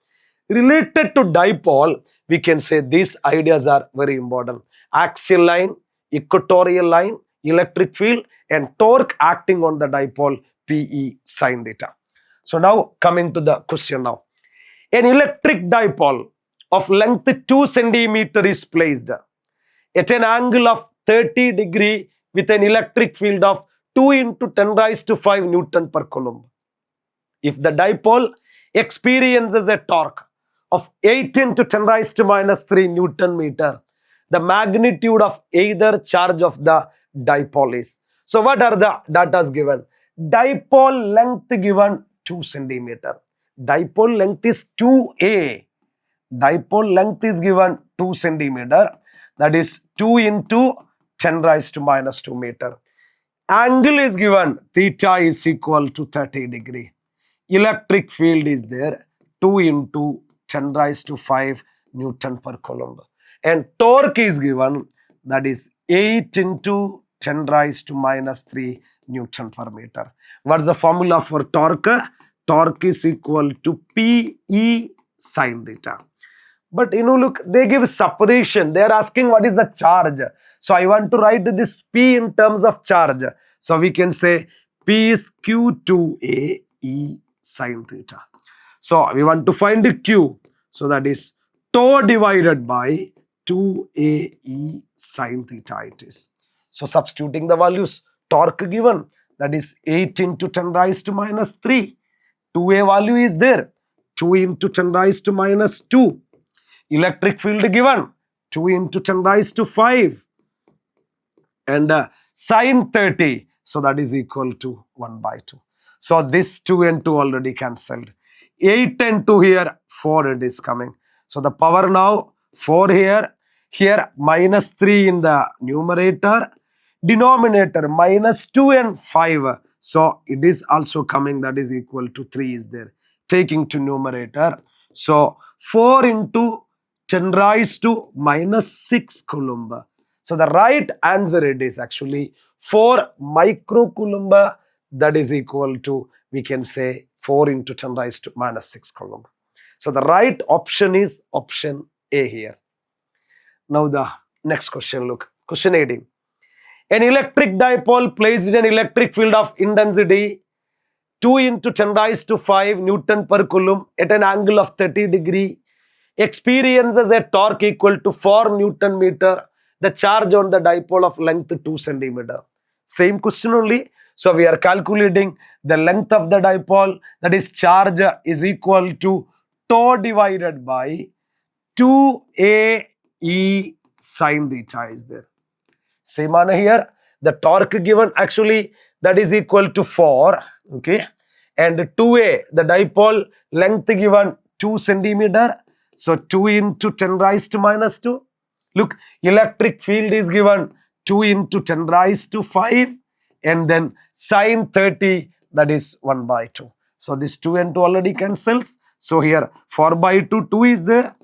Related to dipole, we can say these ideas are very important: axial line, equatorial line, electric field, and torque acting on the dipole, PE sin theta. So now coming to the question now. An electric dipole of length 2 cm is placed at an angle of 30 degrees with an electric field of 2 into 10 raised to 5 Newton per Coulomb. If the dipole experiences a torque of 8 into 10 raised to minus 3 Newton meter, the magnitude of either charge of the dipole is. So what are the datas given? Dipole length given 2 cm. Dipole length is 2a. Dipole length is given 2 cm. That is 2 into 10 raised to minus 2 meter. Angle is given, theta is equal to 30 degree. Electric field is there, 2 into 10 raised to 5 Newton per Coulomb. And torque is given, that is 8 into 10 raised to minus 3 Newton per meter. What is the formula for torque? Torque is equal to PE sin theta. But look, they give separation. They are asking what is the charge. So I want to write this P in terms of charge. So we can say P is Q2A E sin theta. So we want to find the Q. So that is tau divided by 2A E sin theta it is. So substituting the values, torque given, that is 8 into 10 raised to minus 3. 2A value is there, 2 into 10 raised to minus 2. Electric field given 2 into 10 raised to 5 and sine 30. So that is equal to 1 by 2. So this 2 and 2 already cancelled. 8 and 2 here, 4 it is coming. So the power now 4 here minus 3 in the numerator, denominator minus 2 and 5. So it is also coming, that is equal to 3 is there, taking to numerator. So 4 into 10 raised to minus 6 Coulomb. So the right answer it is actually 4 microcoulomb, that is equal to, we can say 4 into 10 raised to minus 6 Coulomb. So the right option is option A here. Now the next question, look, question 18. An electric dipole placed in an electric field of intensity 2 into 10 raised to 5 Newton per Coulomb at an angle of 30 degree experiences a torque equal to 4 Newton meter. The charge on the dipole of length 2 centimeter. Same question only. So we are calculating the length of the dipole, that is charge is equal to tau divided by 2a e sine theta is there. Same on here. The torque given actually that is equal to 4. Okay. And 2a, the dipole length given 2 centimeter. So 2 into 10 raised to minus 2. Look, electric field is given 2 into 10 raised to 5 and then sine 30, that is 1 by 2. So this 2 and 2 already cancels. So here 4 by 2, 2 is there.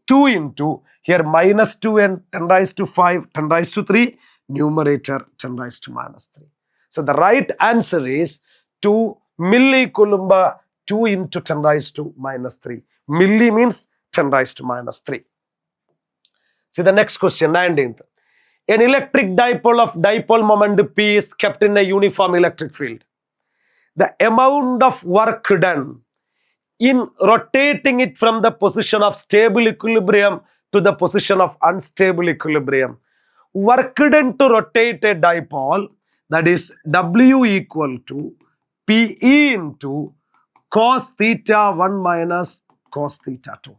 2 into here minus 2 and 10 raised to 5, 10 raised to 3, numerator 10 raised to minus 3. So the right answer is 2 millicoulomb, 2 into 10 raised to minus 3. Milli means 10 raised to minus 3. See the next question, 19th. An electric dipole of dipole moment P is kept in a uniform electric field. The amount of work done in rotating it from the position of stable equilibrium to the position of unstable equilibrium. Work done to rotate a dipole, that is W equal to PE into cos theta 1 minus cos theta 2.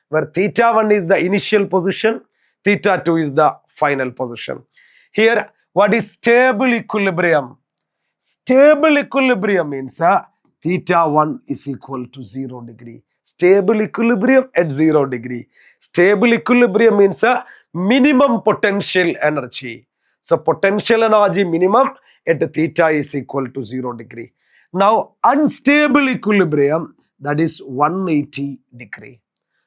Where theta 1 is the initial position, theta 2 is the final position. Here, what is stable equilibrium? Stable equilibrium means theta 1 is equal to 0 degree. Stable equilibrium at 0 degree. Stable equilibrium means minimum potential energy. So potential energy minimum at theta is equal to 0 degree. Now unstable equilibrium, that is 180 degree.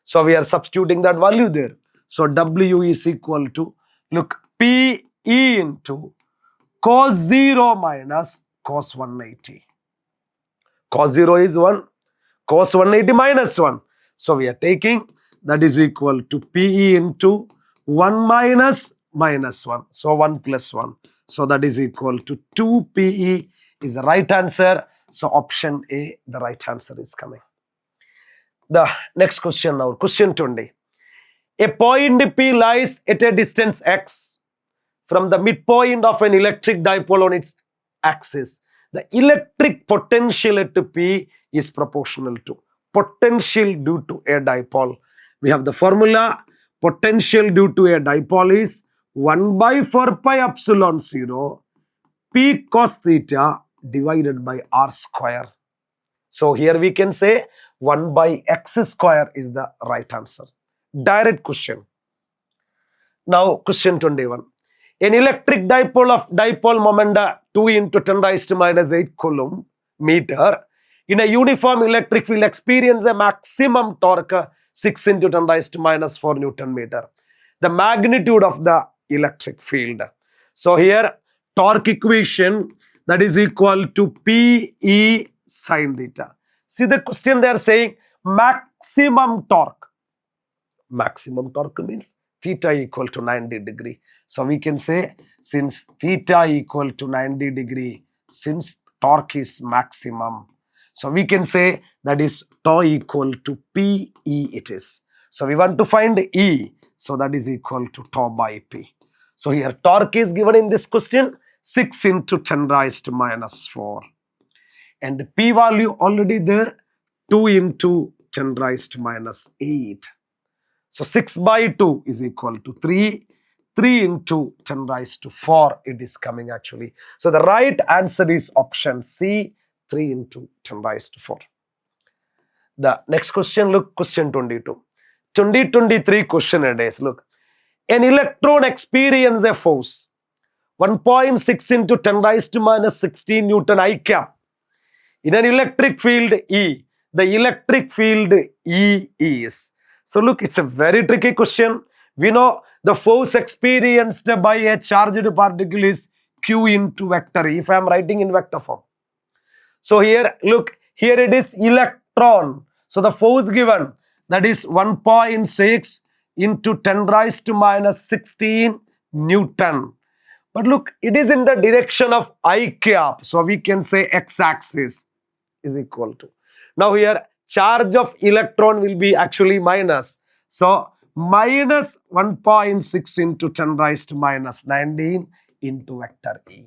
So we are substituting that value there. So W is equal to, look, PE into cos 0 minus cos 180. Cos 0 is 1, cos 180 minus 1. So we are taking, that is equal to PE into 1 minus minus 1. So 1 plus 1. So that is equal to 2 PE is the right answer. So option A, the right answer is coming. The next question now, question 20. A point P lies at a distance x from the midpoint of an electric dipole on its axis. The electric potential at P is proportional to potential due to a dipole. We have the formula, potential due to a dipole is 1 by 4 pi epsilon 0 P cos theta divided by r square. So here we can say 1 by x square is the right answer. Direct question. Now question 21. An electric dipole of dipole moment 2 into 10 raised to minus 8 Coulomb meter in a uniform electric field experience a maximum torque 6 into 10 raised to minus 4 Newton meter. The magnitude of the electric field. So here torque equation, that is equal to PE sine theta. See the question they are saying maximum torque. Maximum torque means theta equal to 90 degree. So we can say since theta equal to 90 degree, since torque is maximum, so we can say that is tau equal to PE it is. So we want to find E. So that is equal to tau by P. So here torque is given in this question 6 into 10 raised to minus 4. And P value already there 2 into 10 raised to minus 8. So 6 by 2 is equal to 3. 3 into 10 raised to 4 it is coming actually. So the right answer is option C, 3 into 10 raised to 4. The next question, look, question 22. 2023 question it is, look. An electron experiences a force 1.6 into 10 raised to minus 16 Newton I cap in an electric field E. The electric field E is. So look, it's a very tricky question. We know the force experienced by a charged particle is Q into vector E, if I am writing in vector form. So here, look, here it is electron. So the force given, that is 1.6 into 10 raised to minus 16 Newton. But look, it is in the direction of I cap. So we can say x-axis is equal to. Now here, charge of electron will be actually minus. So minus 1.6 into 10 raised to minus 19 into vector E.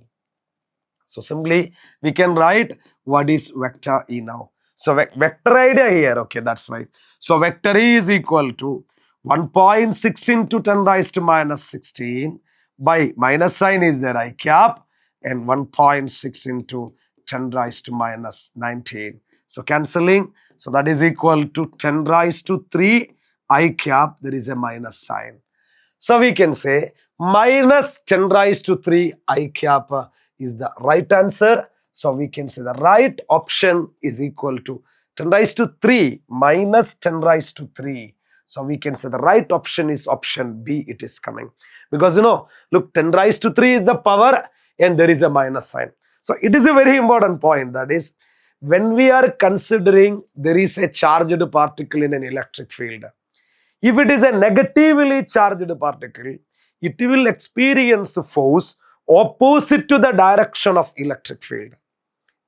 So simply we can write what is vector E now. So vector idea here, okay, that's right. So vector E is equal to 1.6 into 10 raised to minus 16 by minus sign is there I cap and 1.6 into 10 raised to minus 19. So cancelling, so that is equal to 10 raised to 3 I cap, there is a minus sign. So we can say minus 10 raised to 3 I cap is the right answer. So we can say the right option is equal to 10 raised to 3 minus 10 raised to 3. So we can say the right option is option B, it is coming. Because you know, look, 10 raised to 3 is the power and there is a minus sign. So it is a very important point, that is, when we are considering there is a charged particle in an electric field, if it is a negatively charged particle, it will experience force opposite to the direction of electric field.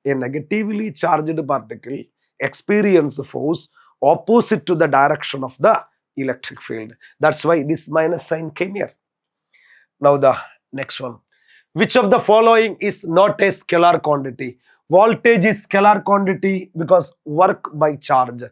A negatively charged particle experiences force opposite to the direction of the electric field. That's why this minus sign came here. Now the next one. Which of the following is not a scalar quantity? Voltage is scalar quantity because work by charge.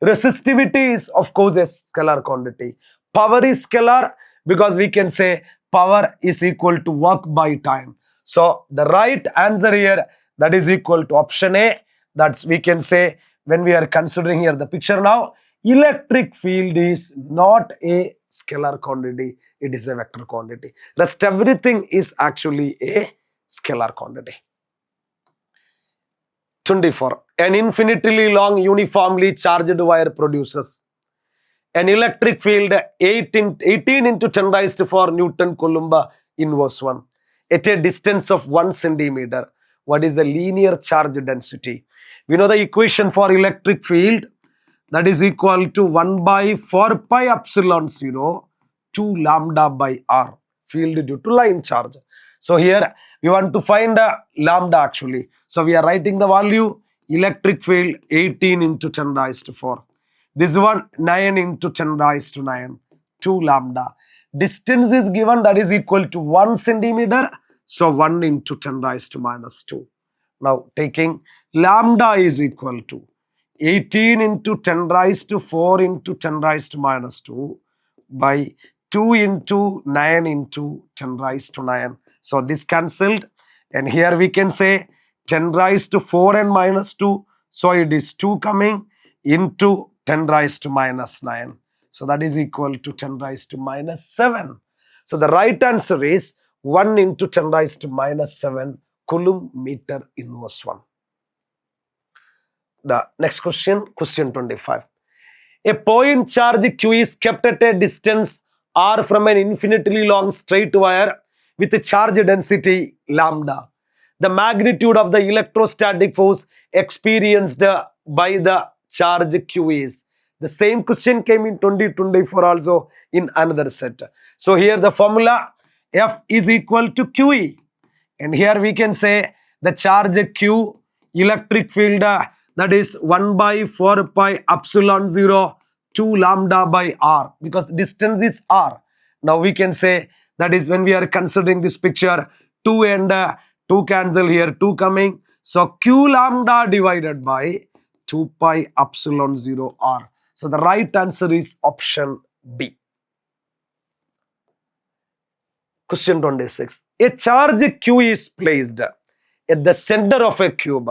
Resistivity is of course a scalar quantity. Power is scalar because we can say power is equal to work by time. So the right answer here, that is equal to option A. That's we can say when we are considering here the picture now, electric field is not a scalar quantity, it is a vector quantity. Rest everything is actually a scalar quantity. 24. An infinitely long uniformly charged wire produces an electric field 18 into 10 raised to 4 Newton Coulomb inverse 1 at a distance of 1 centimeter. What is the linear charge density? We know the equation for electric field, that is equal to 1 by 4 pi epsilon 0 2 lambda by r, field due to line charge. So here we want to find a lambda actually. So we are writing the value electric field 18 into 10 raised to 4. This one 9 into 10 raised to 9, 2 lambda. Distance is given, that is equal to 1 centimeter. So 1 into 10 raised to minus 2. Now taking lambda is equal to 18 into 10 raised to 4 into 10 raised to minus 2 by 2 into 9 into 10 raised to 9. So this cancelled, and here we can say 10 raised to 4 and minus 2. So it is 2 coming into 10 raised to minus 9. So that is equal to 10 raised to minus 7. So the right answer is 1 into 10 raised to minus 7 Coulomb meter inverse 1. The next question, question 25. A point charge Q is kept at a distance r from an infinitely long straight wire with a charge density lambda. The magnitude of the electrostatic force experienced by the charge Q is. The same question came in 2024 also in another set. So here the formula F is equal to QE. And here we can say the charge Q, electric field, that is 1 by 4 pi epsilon 0 2 lambda by r, because distance is r. Now we can say that is when we are considering this picture, 2 and 2 cancel here, 2 coming. So Q lambda divided by 2 pi epsilon 0 r. So the right answer is option B. Question 26. A charge Q is placed at the center of a cube.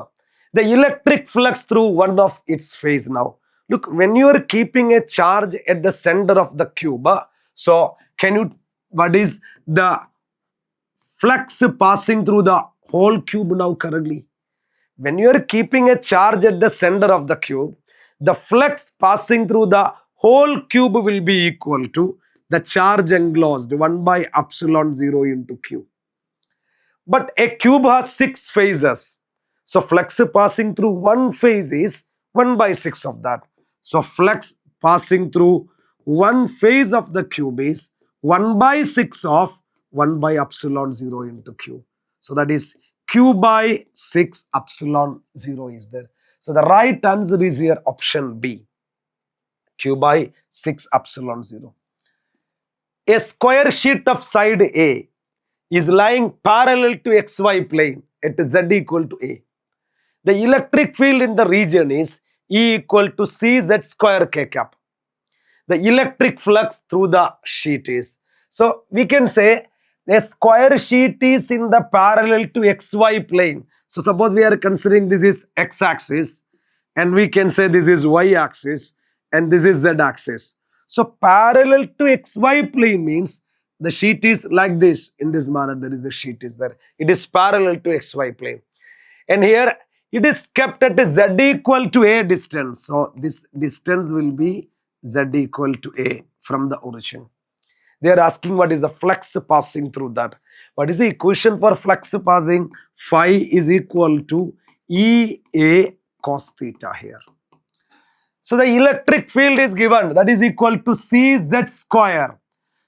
The electric flux through one of its phase. Now, look, when you are keeping a charge at the center of the cube, so what is the flux passing through the whole cube now currently? When you are keeping a charge at the center of the cube, the flux passing through the whole cube will be equal to the charge enclosed 1 by epsilon 0 into Q. But a cube has 6 phases. So flux passing through one phase is 1 by 6 of that. So flux passing through one phase of the cube is 1 by 6 of 1 by epsilon 0 into Q. So that is Q by 6 epsilon 0 is there. So the right answer is here option B. Q by 6 epsilon 0. A square sheet of side A is lying parallel to xy plane at z equal to A. The electric field in the region is E equal to CZ square K cap. The electric flux through the sheet is. So we can say a square sheet is in the parallel to xy plane. So suppose we are considering this is x axis and we can say this is y axis and this is z axis. So parallel to xy plane means the sheet is like this. In this manner there is a sheet is there. It is parallel to xy plane. And here it is kept at z equal to a distance. So this distance will be z equal to a from the origin. They are asking what is the flux passing through that. What is the equation for flux passing? Phi is equal to EA cos theta here. So the electric field is given, that is equal to CZ square.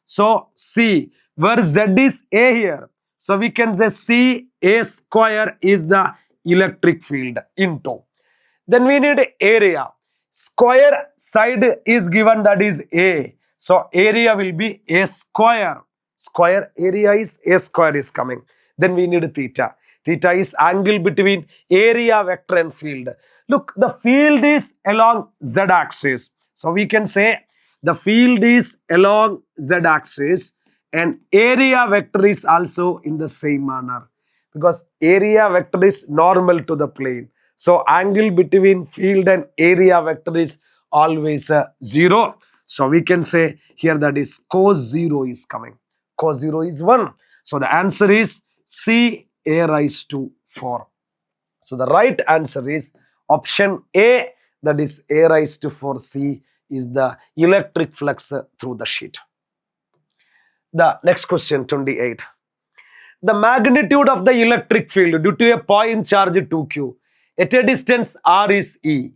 So C, where Z is A here. So we can say C A square is the electric field into. Then we need area. Square side is given, that is A. So area will be A square. Square area is A square is coming. Then we need theta. Theta is angle between area vector and field. Look, the field is along z axis. So we can say the field is along z axis and area vector is also in the same manner. Because area vector is normal to the plane. So angle between field and area vector is always 0. So we can say here that is cos 0 is coming. Cos 0 is 1. So the answer is C A raised to 4. So the right answer is option A, that is A raised to 4C is the electric flux through the sheet. The next question 28. The magnitude of the electric field due to a point charge 2Q at a distance R is E.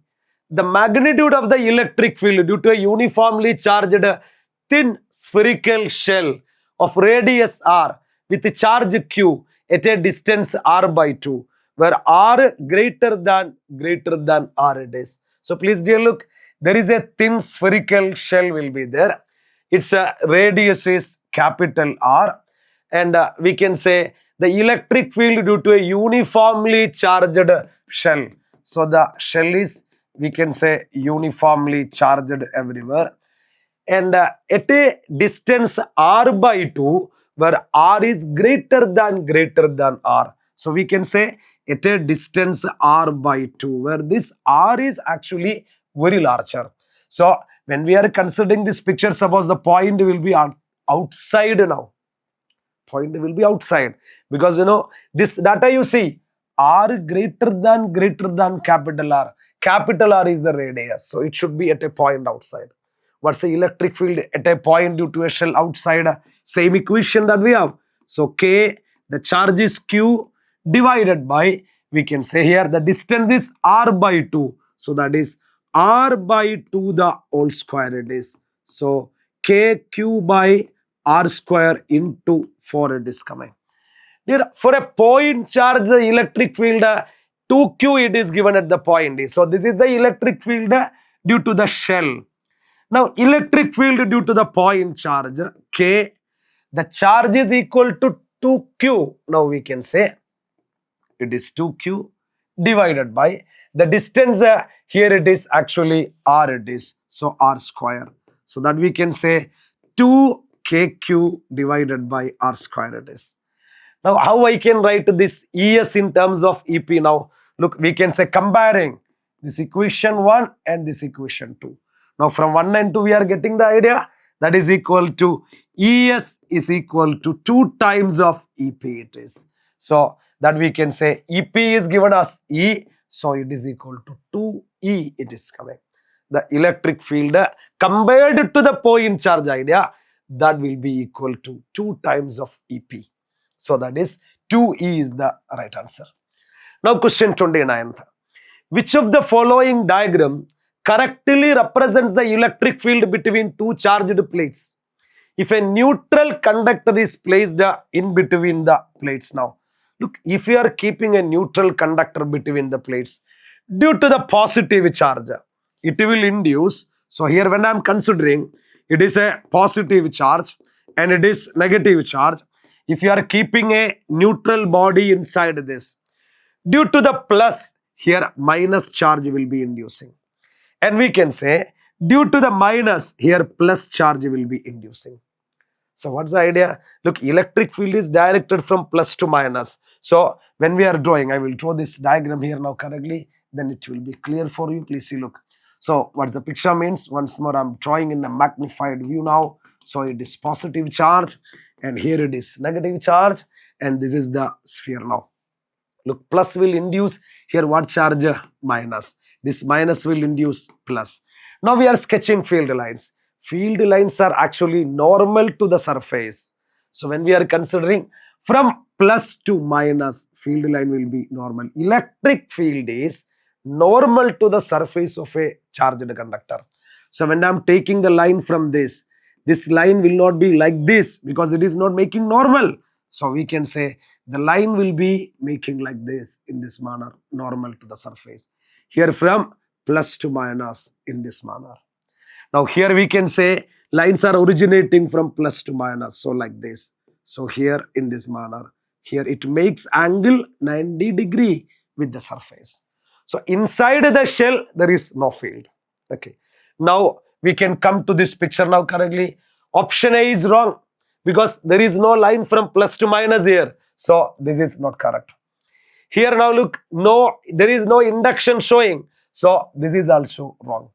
The magnitude of the electric field due to a uniformly charged thin spherical shell of radius R with charge Q at a distance R by 2, where R greater than R it is. So please dear look, there is a thin spherical shell will be there. Its radius is capital R and we can say the electric field due to a uniformly charged shell. So the shell is, we can say, uniformly charged everywhere. And at a distance R by 2, where R is greater than R. So we can say at a distance R by 2, where this R is actually very larger. So when we are considering this picture, suppose the point will be outside now. Point will be outside. Because you know, this data you see, R greater than capital R. Capital R is the radius. So it should be at a point outside. What's the electric field at a point due to a shell outside? Same equation that we have. So K, the charge is Q divided by, we can say here the distance is R by 2. So that is R by 2 the whole square it is. So KQ by R square into 4 it is coming. Here for a point charge the electric field 2Q it is given at the point D. So this is the electric field due to the shell. Now electric field due to the point charge K, the charge is equal to 2Q. Now we can say it is 2Q divided by the distance here it is actually R it is. So R square. So that we can say 2kq divided by r square it is. Now how I can write this ES in terms of EP now? Look, we can say comparing this equation 1 and this equation 2. Now from 1 and 2 we are getting the idea. That is equal to ES is equal to 2 times of EP it is. So that we can say EP is given as E. So it is equal to 2E it is coming. The electric field compared to the point charge idea, that will be equal to 2 times of EP. So that is 2E is the right answer. Now question 29th. Which of the following diagram correctly represents the electric field between two charged plates? If a neutral conductor is placed in between the plates now. Look, if you are keeping a neutral conductor between the plates, due to the positive charge, it will induce. So here when I am considering, it is a positive charge and it is negative charge. If you are keeping a neutral body inside this, due to the plus, here minus charge will be inducing. And we can say, due to the minus, here plus charge will be inducing. So what's the idea? Look, electric field is directed from plus to minus. So when we are drawing, I will draw this diagram here now correctly, then it will be clear for you. Please see, look. So what's the picture means? Once more, I'm drawing in a magnified view now. So it is positive charge and here it is negative charge and this is the sphere now. Look, plus will induce here what charge? Minus. This minus will induce plus. Now we are sketching field lines. Field lines are actually normal to the surface. So when we are considering from plus to minus, field line will be normal. Electric field is normal to the surface of a charged conductor. So when I am taking the line from this line will not be like this because it is not making normal. So we can say the line will be making like this in this manner, normal to the surface. Here from plus to minus in this manner. Now here we can say lines are originating from plus to minus. So like this. So here in this manner, here it makes angle 90 degree with the surface. So inside the shell, there is no field. Okay. Now we can come to this picture now correctly. Option A is wrong because there is no line from plus to minus here. So this is not correct. Here now look, no, there is no induction showing. So this is also wrong.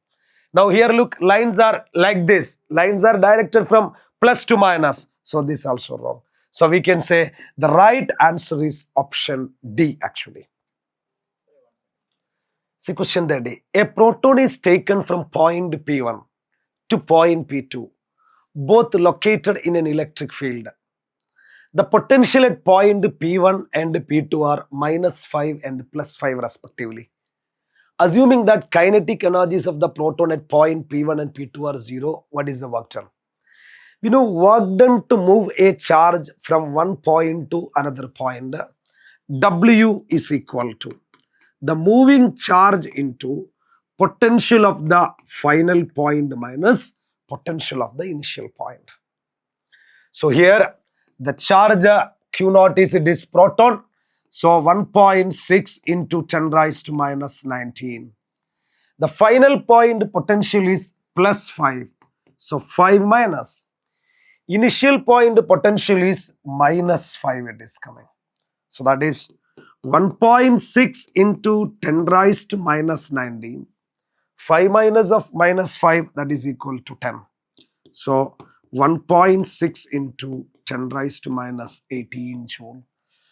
Now here look, lines are like this. Lines are directed from plus to minus. So this also wrong. So we can say the right answer is option D actually. See question 30. A proton is taken from point P1 to point P2, both located in an electric field. The potential at point P1 and P2 are -5 and +5 respectively. Assuming that kinetic energies of the proton at point P1 and P2 are 0, what is the work done? We know work done to move a charge from one point to another point. W is equal to the moving charge into potential of the final point minus potential of the initial point. So here the charge Q0 is this proton. So 1.6 into 10 raised to minus 19. The final point potential is +5. So 5 minus. Initial point potential is -5 it is coming. So that is 1.6 into 10 raised to minus 19. 5 minus of -5 that is equal to 10. So 1.6 into 10 raised to minus 18 joule.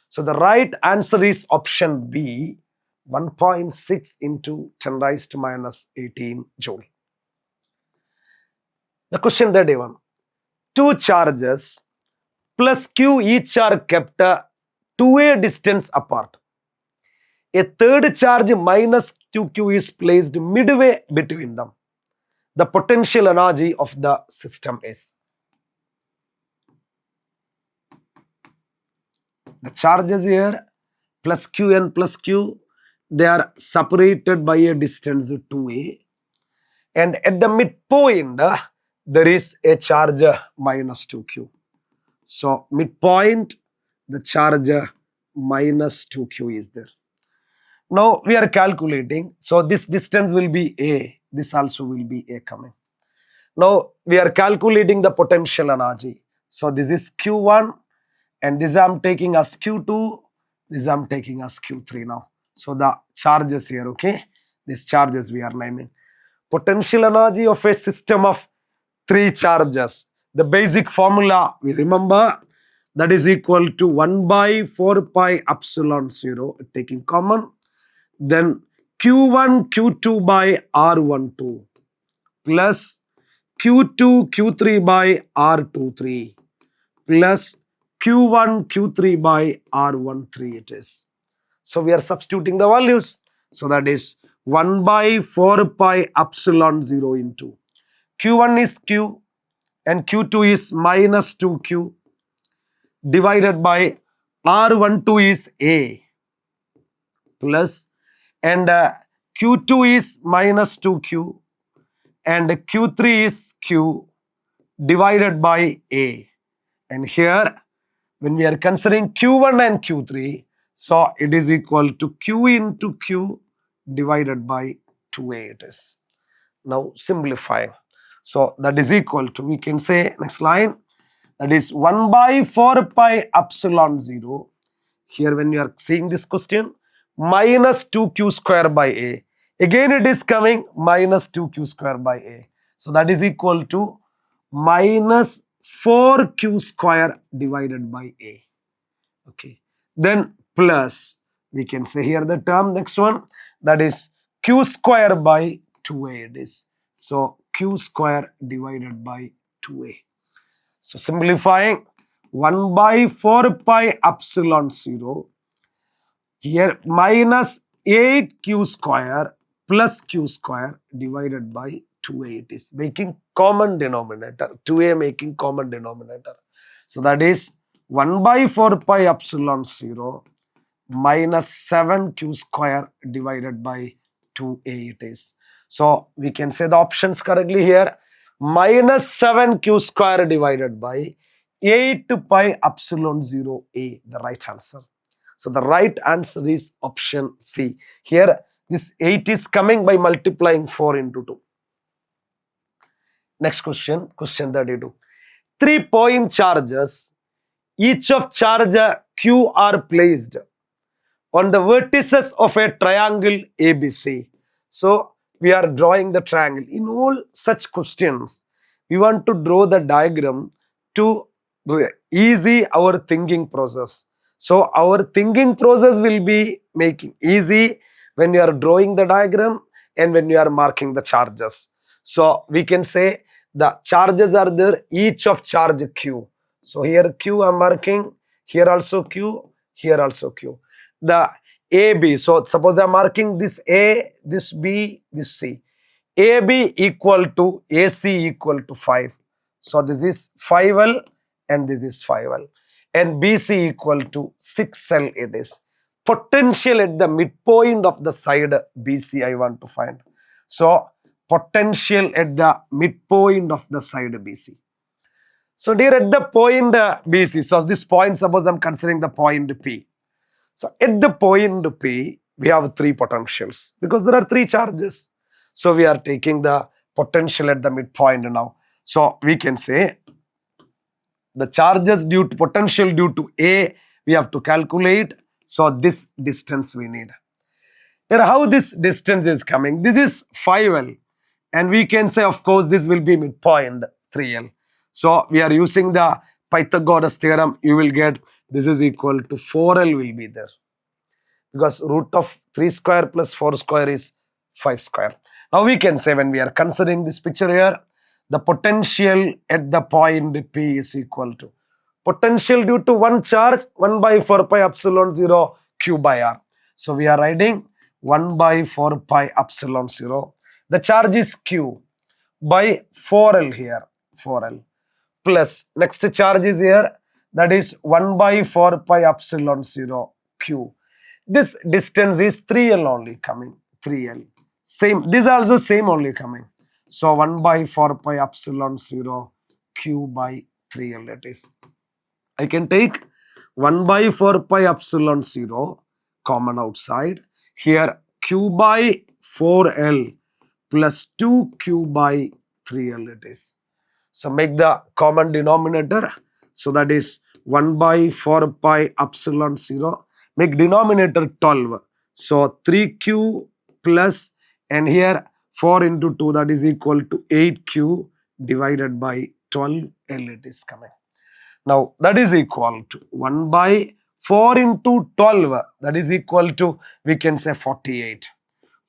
So the right answer is option B, 1.6 into 10 raised to minus 18 joule. The question 31. Two charges plus Q each are kept 2a distance apart. A third charge minus 2Q is placed midway between them. The potential energy of the system is. The charges here plus Q and plus Q, they are separated by a distance 2a. And at the midpoint, there is a charge minus 2Q. So midpoint, the charge minus 2Q is there. Now we are calculating. So this distance will be A. This also will be A coming. Now we are calculating the potential energy. So this is Q1 and this I am taking as Q2, this I am taking as Q3 now. So the charges here, okay, these charges we are naming. Potential energy of a system of 3 charges. The basic formula we remember, that is equal to 1 by 4 pi epsilon 0 taking common, then Q1 Q2 by R12 plus Q2 Q3 by R23 plus Q1 Q3 by R13 it is. So we are substituting the values. So that is 1 by 4 pi epsilon 0 into Q1 is Q and Q2 is minus 2Q divided by R12 is A plus and Q2 is minus 2Q and Q3 is Q divided by A. And here when we are considering Q1 and Q3, so it is equal to Q into Q divided by 2A it is. Now simplifying. So that is equal to, we can say next line, that is 1 by 4 pi epsilon 0. Here when you are seeing this question, minus 2Q square by A. Again it is coming minus 2Q square by A. So that is equal to minus 4Q square divided by A. Okay. Then plus, we can say here the term next one, that is Q square by 2A it is. So Q square divided by 2A. So simplifying, 1 by 4 pi epsilon 0 here minus 8Q square plus Q square divided by 2A it is, making common denominator, 2A making common denominator. So that is 1 by 4 pi epsilon 0 minus 7Q square divided by 2A it is. So we can say the options correctly here, minus 7Q square divided by 8 pi epsilon 0A, the right answer. So the right answer is option C. Here this 8 is coming by multiplying 4 into 2. Next question, question 32. 3-point charges, each of charge Q are placed on the vertices of a triangle ABC. So we are drawing the triangle. In all such questions, we want to draw the diagram to easy our thinking process. So our thinking process will be making easy when you are drawing the diagram and when you are marking the charges. So we can say the charges are there, each of charge Q. So here Q I am marking, here also Q, here also Q. The AB, so suppose I am marking this A, this B, this C. AB equal to AC equal to 5. So this is 5L and this is 5L. And BC equal to 6L it is. Potential at the midpoint of the side BC I want to find. So potential at the midpoint of the side BC. So dear, at the point BC, so this point, suppose I am considering the point P. So at the point P, we have 3 potentials because there are 3 charges. So we are taking the potential at the midpoint now. So we can say the charges due to potential due to A, we have to calculate. So this distance we need. Here how this distance is coming? This is 5L and we can say of course this will be midpoint 3L. So we are using the Pythagoras theorem. You will get this is equal to 4L will be there. Because root of 3 square plus 4 square is 5 square. Now we can say when we are considering this picture here, the potential at the point P is equal to potential due to one charge 1 by 4 pi epsilon 0 Q by R. So we are writing 1 by 4 pi epsilon 0. The charge is Q by 4L here, 4L plus next charge is here, that is 1 by 4 pi epsilon 0 Q. This distance is 3L only coming, 3L. Same, this also same only coming. So 1 by 4 pi epsilon 0 Q by 3L it is. I can take 1 by 4 pi epsilon 0 common outside. Here Q by 4L plus 2Q by 3L it is. So make the common denominator. So that is 1 by 4 pi epsilon 0. Make denominator 12. So 3Q plus, and here 4 into 2, that is equal to 8Q divided by 12L it is coming. Now that is equal to 1 by 4 into 12, that is equal to, we can say 48.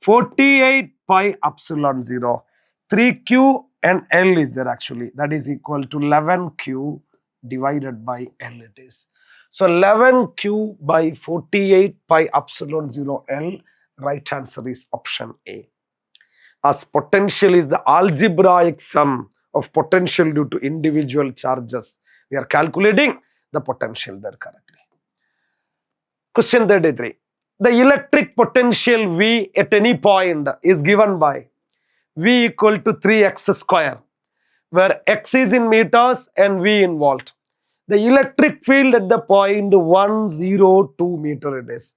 48 pi epsilon 0. 3Q and L is there actually. That is equal to 11Q divided by L it is. So 11Q by 48 pi epsilon 0 L. Right answer is option A. As potential is the algebraic sum of potential due to individual charges, we are calculating the potential there correctly. Question 33. The electric potential V at any point is given by V equal to 3x square, where x is in meters and V in volt. The electric field at the point 102 meter it is.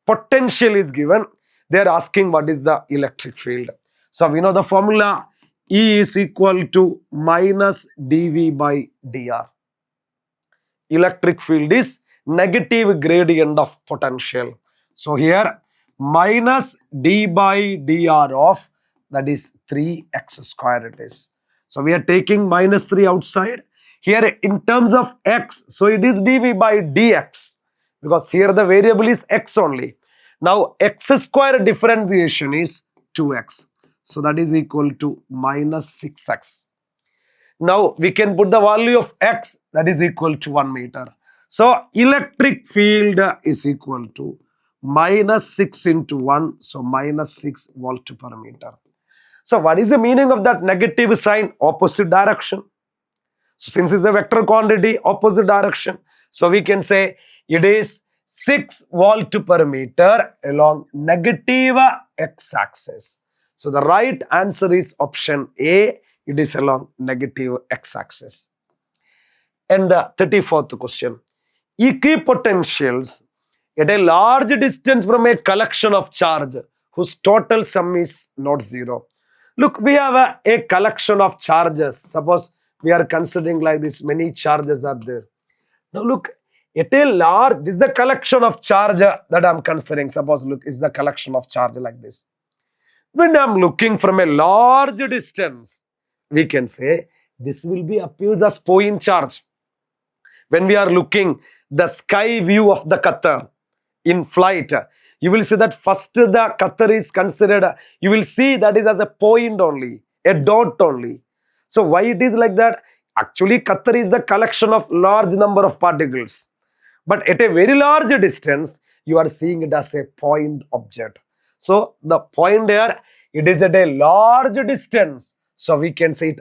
Potential is given. They are asking what is the electric field. So we know the formula, E is equal to minus dV by dr. Electric field is negative gradient of potential. So here minus d by dr of, that is 3x square it is. So we are taking minus 3 outside. Here in terms of x, so it is dv by dx, because here the variable is x only. Now x square differentiation is 2x. So that is equal to minus 6x. Now we can put the value of x, that is equal to 1 meter. So electric field is equal to minus 6 into 1, so minus 6 volt per meter. So what is the meaning of that negative sign? Opposite direction. So since it's a vector quantity, opposite direction, so we can say it is 6 volt per meter along negative x-axis. So the right answer is option A, it is along negative x-axis. And the 34th question. Equipotentials at a large distance from a collection of charge whose total sum is not zero. Look, we have a collection of charges. Suppose we are considering like this, many charges are there. Now look, at a large, this is the collection of charge that I am considering. Suppose look, is the collection of charge like this. When I am looking from a large distance, we can say this will be appears as point charge. When we are looking the sky view of the Qatar in flight, you will see that first the Qatar is considered, you will see that is as a point only, a dot only. So why it is like that? Actually Qatar is the collection of large number of particles. But at a very large distance, you are seeing it as a point object. So the point here, it is at a large distance. So we can say it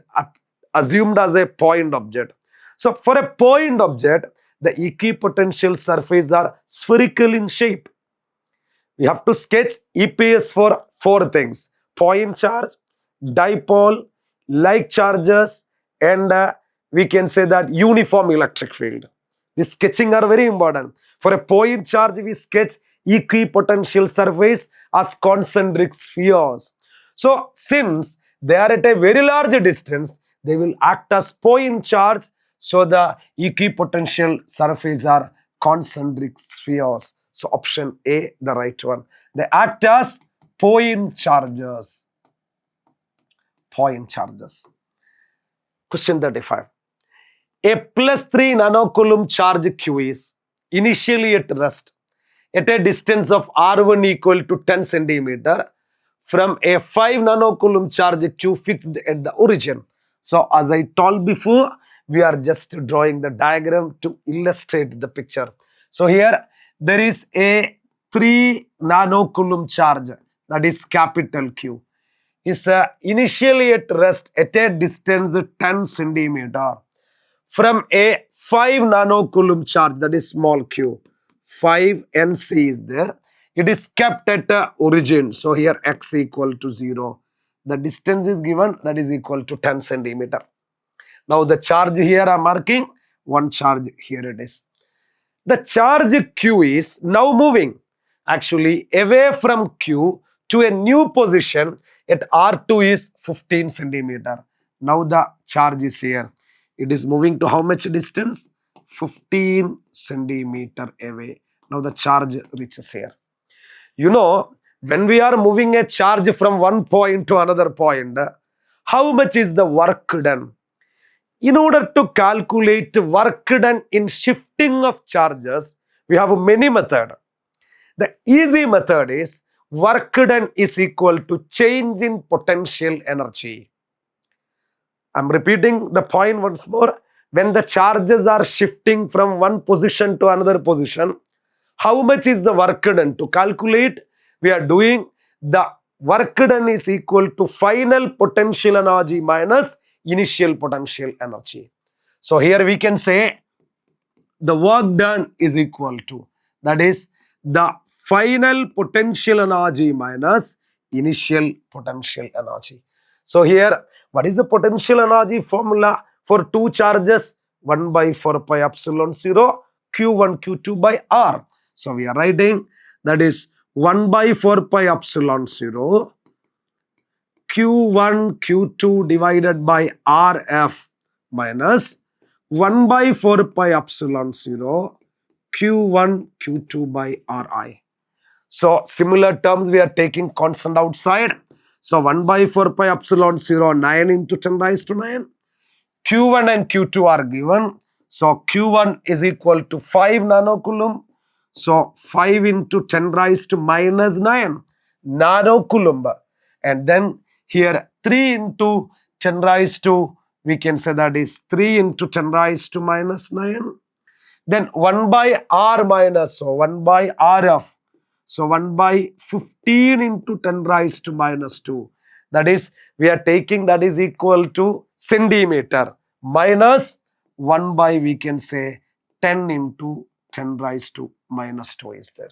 assumed as a point object. So for a point object, the equipotential surfaces are spherical in shape. We have to sketch EPS for 4 things: point charge, dipole, like charges, and we can say that uniform electric field. This sketching are very important. For a point charge, we sketch equipotential surface as concentric spheres. So since they are at a very large distance, they will act as point charge. So the equipotential surface are concentric spheres. So option A, the right one. They act as point charges. Point charges. Question 35. A plus 3 nanocoulomb charge Q is initially at rest at a distance of R1 equal to 10 centimeter from a 5 nanocoulomb charge Q fixed at the origin. So as I told before, we are just drawing the diagram to illustrate the picture. So here there is a 3 nanocoulomb charge, that is capital Q, is initially at rest at a distance 10 centimeter from a 5 nanocoulomb charge, that is small q. 5 Nc is there. It is kept at origin. So here x equal to 0. The distance is given, that is equal to 10 centimeter. Now the charge here I am marking, one charge here it is. The charge Q is now moving actually away from Q to a new position at R2 is 15 centimeter. Now the charge is here. It is moving to how much distance? 15 centimeter away. Now the charge reaches here. You know, when we are moving a charge from one point to another point, how much is the work done? In order to calculate work done in shifting of charges, we have many methods. The easy method is work done is equal to change in potential energy. I'm repeating the point once more. When the charges are shifting from one position to another position, how much is the work done? To calculate, we are doing the work done is equal to final potential energy minus initial potential energy. So here we can say the work done is equal to, that is the final potential energy minus initial potential energy. So here, what is the potential energy formula for two charges? 1 by 4 pi epsilon 0 Q1 Q2 by R. So we are writing that is 1 by 4 pi epsilon 0 Q1 Q2 divided by RF minus 1 by 4 pi epsilon 0 Q1 Q2 by Ri. So similar terms we are taking constant outside. So 1 by 4 pi epsilon 0 9 into 10 raised to 9. Q1 and Q2 are given. So Q1 is equal to 5 nanocoulomb. So 5 into 10 raised to minus 9 nanocoulomb. And then here 3 into 10 raised to, we can say that is 3 into 10 raised to minus 9. Then 1 by R minus, so 1 by RF. So 1 by 15 into 10 raised to minus 2. That is, we are taking that is equal to centimeter minus 1 by, we can say 10 into 10 raised to minus 2 is there.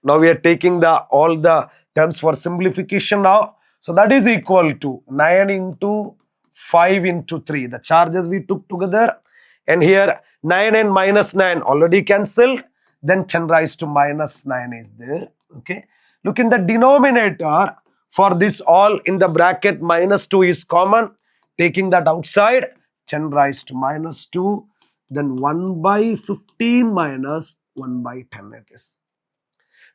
Now we are taking all the terms for simplification now. So that is equal to 9 into 5 into 3. The charges we took together. And here 9 and minus 9 already cancelled. Then 10 raised to minus 9 is there. Okay. Look in the denominator. For this all in the bracket minus 2 is common. Taking that outside, 10 raised to minus 2. Then 1 by 15 minus 1 by 10 it is.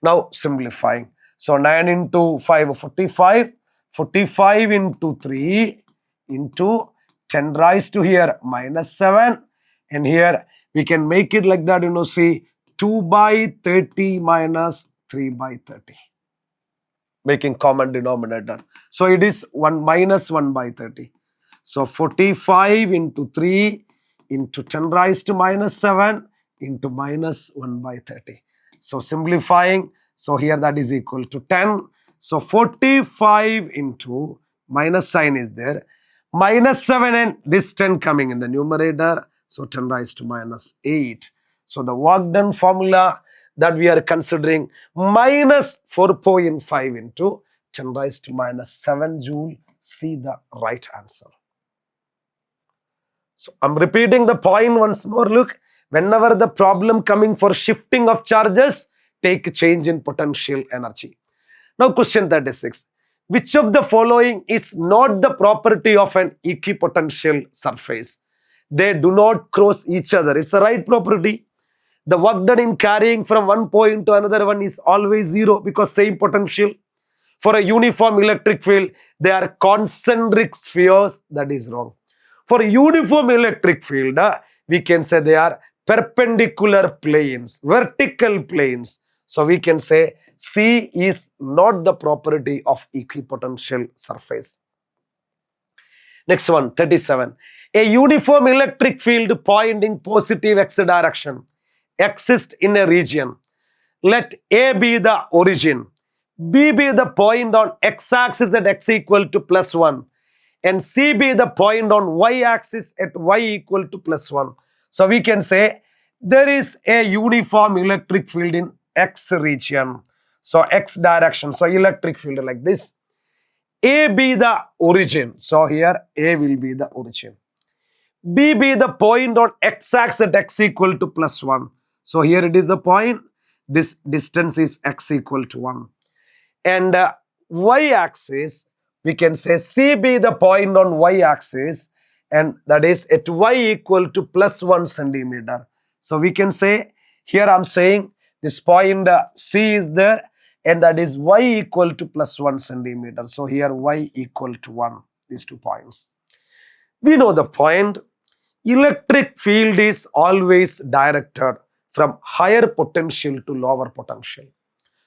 Now simplifying. So 9 into 5, 45. 45 into 3 into 10 raised to here minus 7. And here we can make it like that, see 2 by 30 minus 3 by 30. Making common denominator. So it is 1 minus 1 by 30. So 45 into 3 into 10 raised to minus 7 into minus 1 by 30. So simplifying, so here that is equal to 10. So 45 into minus sign is there. Minus 7 and this 10 coming in the numerator. So 10 raised to minus 8. So the work done formula that we are considering minus 4.5 into 10 raised to minus 7 joule. See the right answer. So I'm repeating the point once more. Look, whenever the problem coming for shifting of charges, take change in potential energy. Now question 36. Which of the following is not the property of an equipotential surface? They do not cross each other. It's a right property. The work done in carrying from one point to another one is always 0 because same potential. For a uniform electric field, they are concentric spheres. That is wrong. For a uniform electric field, we can say they are perpendicular planes, vertical planes. So we can say C is not the property of equipotential surface. Next one, 37. A uniform electric field pointing positive x direction exists in a region. Let A be the origin, B be the point on x-axis at x equal to plus 1, and C be the point on y-axis at y equal to plus 1. So we can say there is a uniform electric field in x region. So x direction. So electric field like this. A be the origin. So here A will be the origin. B be the point on x-axis at x equal to plus 1. So here it is the point. This distance is x equal to 1. And y-axis we can say C be the point on y-axis, and that is at y equal to plus 1 centimeter. So we can say, here I am saying this point C is there, and that is y equal to plus 1 centimeter. So here y equal to 1, these 2 points. We know the point. Electric field is always directed from higher potential to lower potential.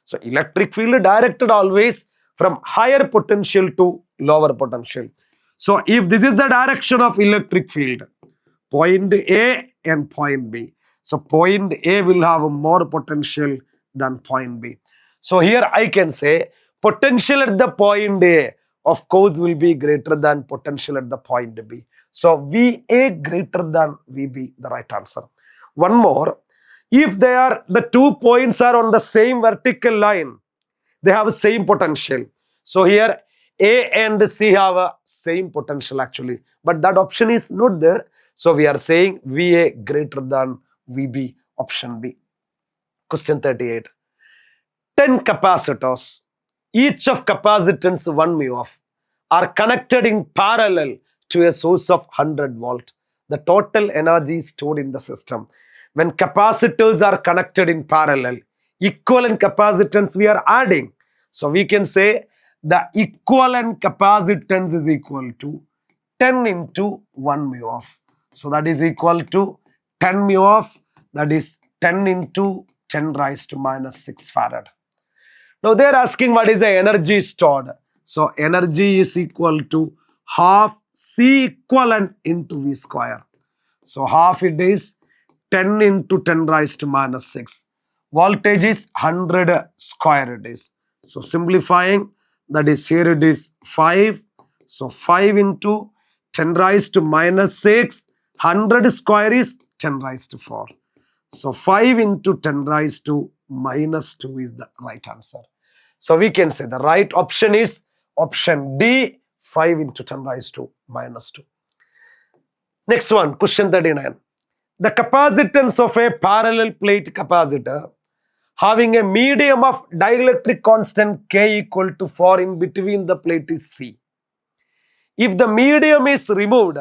So electric field directed always from higher potential to lower potential. So if this is the direction of electric field, point A and point B. So point A will have more potential than point B. So here I can say potential at the point A, of course, will be greater than potential at the point B. So VA greater than VB, the right answer. One more, if the 2 points are on the same vertical line, they have the same potential. So here A and C have a same potential actually, but that option is not there. So we are saying VA greater than VB, option B. Question 38. 10 capacitors, each of capacitance 1 mu of, are connected in parallel to a source of 100 volt. The total energy stored in the system. When capacitors are connected in parallel, equivalent capacitance we are adding. So we can say the equivalent capacitance is equal to 10 into 1 mu of. So that is equal to 10 mu of, that is 10 into 10 raised to minus 6 farad. Now they are asking what is the energy stored. So energy is equal to half C equivalent into V square. So half it is 10 into 10 raised to minus 6. Voltage is 100 square it is. So simplifying, that is here it is 5. So 5 into 10 raised to minus 6. 100 square is 10 raised to 4. So 5 into 10 raised to minus 2 is the right answer. So we can say the right option is option D, 5 into 10 raised to minus 2. Next one, question 39. The capacitance of a parallel plate capacitor having a medium of dielectric constant K equal to 4 in between the plate is C. If the medium is removed,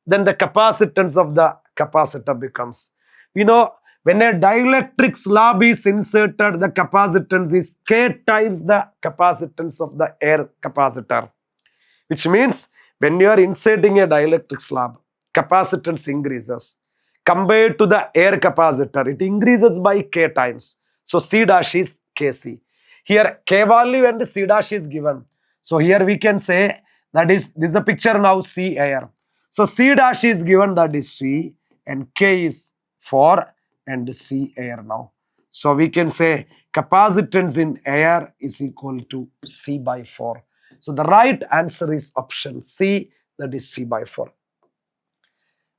then the capacitance of the capacitor becomes, when a dielectric slab is inserted, the capacitance is K times the capacitance of the air capacitor. Which means when you are inserting a dielectric slab, capacitance increases. Compared to the air capacitor, it increases by K times. So C dash is Kc. Here K value and C dash is given. So here we can say that is, this is the picture now, C air. So C dash is given, that is C, and K is 4 and C air now. So we can say capacitance in air is equal to C by 4. So the right answer is option C, that is C by 4.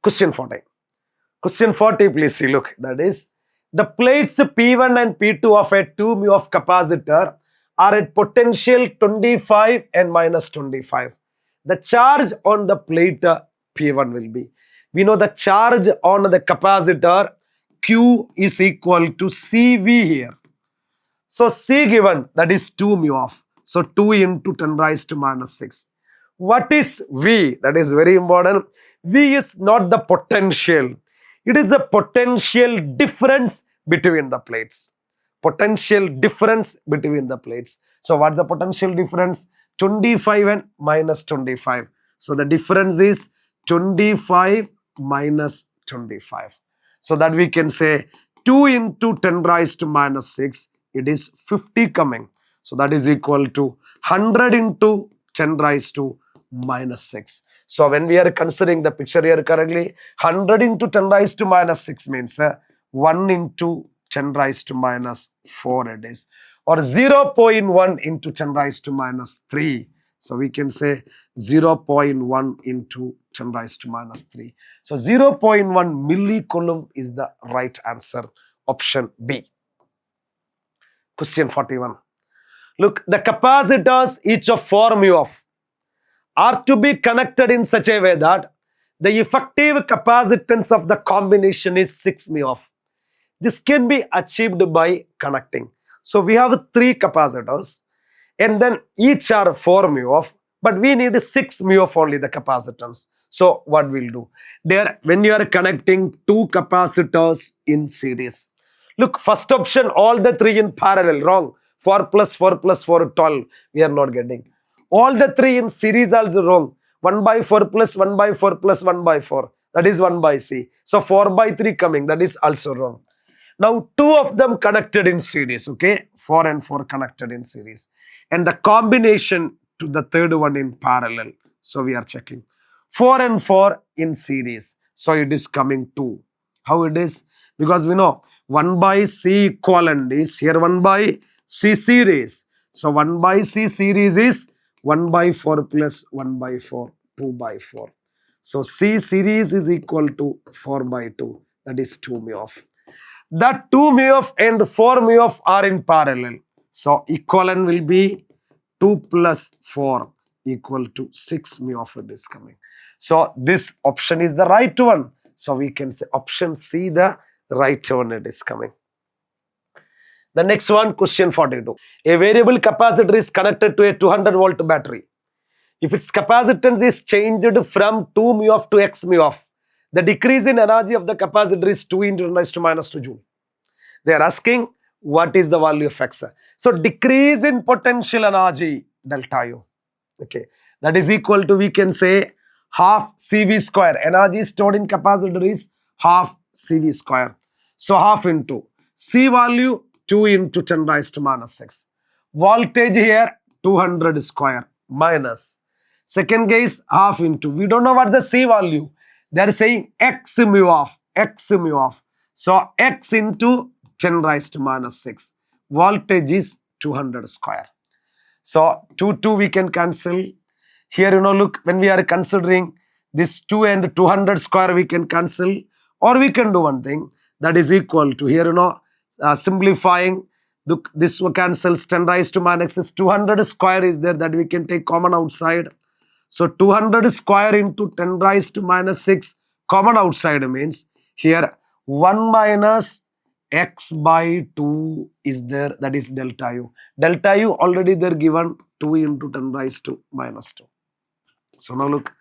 Question 40. Question 40, please see, look, that is, the plates P1 and P2 of a 2 mu of capacitor are at potential 25 and minus 25. The charge on the plate P1 will be, we know the charge on the capacitor Q is equal to CV here. So C given, that is 2 mu of. So 2 into 10 raised to minus 6. What is V? That is very important. V is not the potential. It is the potential difference between the plates. Potential difference between the plates. So what's the potential difference? 25 and minus 25. So the difference is 25 minus 25. So that we can say 2 into 10 raised to minus 6, it is 50 coming. So that is equal to 100 into 10 raised to minus 6. So when we are considering the picture here currently, 100 into 10 raised to minus 6 means 1 into 10 raised to minus 4 it is. Or 0.1 into 10 raised to minus 3. So we can say 0.1 into 10 raised to minus 3. So 0.1 millicoulomb is the right answer, option B. Question 41. Look, the capacitors each of 4 mu of are to be connected in such a way that the effective capacitance of the combination is 6 mu of. This can be achieved by connecting. So we have 3 capacitors and then each are 4 mu of. but we need 6 mu of only the capacitance. So what we'll do? There, when you are connecting two capacitors in series, look, first option, all the three in parallel, wrong. 4 plus 4 plus 4, 12, we are not getting. All the three in series also wrong. 1 by 4 plus 1 by 4 plus 1 by 4, that is 1 by C. So 4 by 3 coming, that is also wrong. Now, two of them connected in series, okay? 4 and 4 connected in series. And the combination to the third one in parallel. So we are checking. 4 and 4 in series. So it is coming 2. How it is? Because we know 1 by C equivalent is here 1 by C series. So 1 by C series is 1 by 4 plus 1 by 4, 2 by 4. So C series is equal to 4 by 2. That is 2 mu of. That 2 mu of and 4 mu of are in parallel. So equivalent will be 2 plus 4 equal to 6 mu of it is coming. So this option is the right one. So we can say option C, the right one, it is coming. The next one, question 42. A variable capacitor is connected to a 200 volt battery. If its capacitance is changed from 2 mu of to x mu of, the decrease in energy of the capacitor is 2 into 10 raised to minus 2 joule. They are asking what is the value of x. So decrease in potential energy, delta U. Okay, that is equal to, we can say, half CV square. Energy stored in capacitor is half CV square. So half into C value 2 into 10 raised to minus 6. Voltage here 200 square minus. Second case, half into, we don't know what the C value. They are saying x mu of, x mu of. So x into 10 raised to minus 6. Voltage is 200 square. So 2 we can cancel. Here, look, when we are considering this 2 and 200 square, we can cancel. Or we can do one thing, that is equal to, here, simplifying, look, this cancels 10 raised to minus 6. 200 square is there, that we can take common outside. So 200 square into 10 raised to minus 6 common outside means here 1 minus x by 2 is there, that is delta U. Delta U already there given 2 into 10 raised to minus 2. So now look,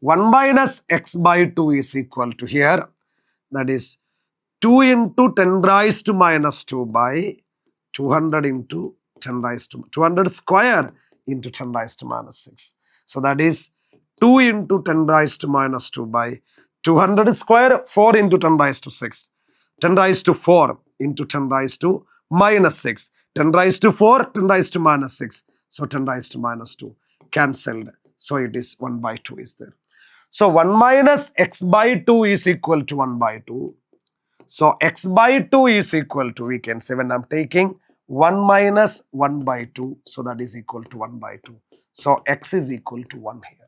1 minus x by 2 is equal to here, that is 2 into 10 raised to minus 2 by 200 into 10 raised to 200 square into 10 raised to minus 6. So that is 2 into 10 raised to minus 2 by 200 square, 4 into 10 raised to 6. 10 raised to 4 into 10 raised to minus 6. 10 raised to 4, 10 raised to minus 6. So 10 raised to minus 2 cancelled. So it is 1 by 2 is there. So 1 minus x by 2 is equal to 1 by 2. So x by 2 is equal to, we can say, when I'm taking 1 minus 1 by 2, so that is equal to 1 by 2. So x is equal to 1 here.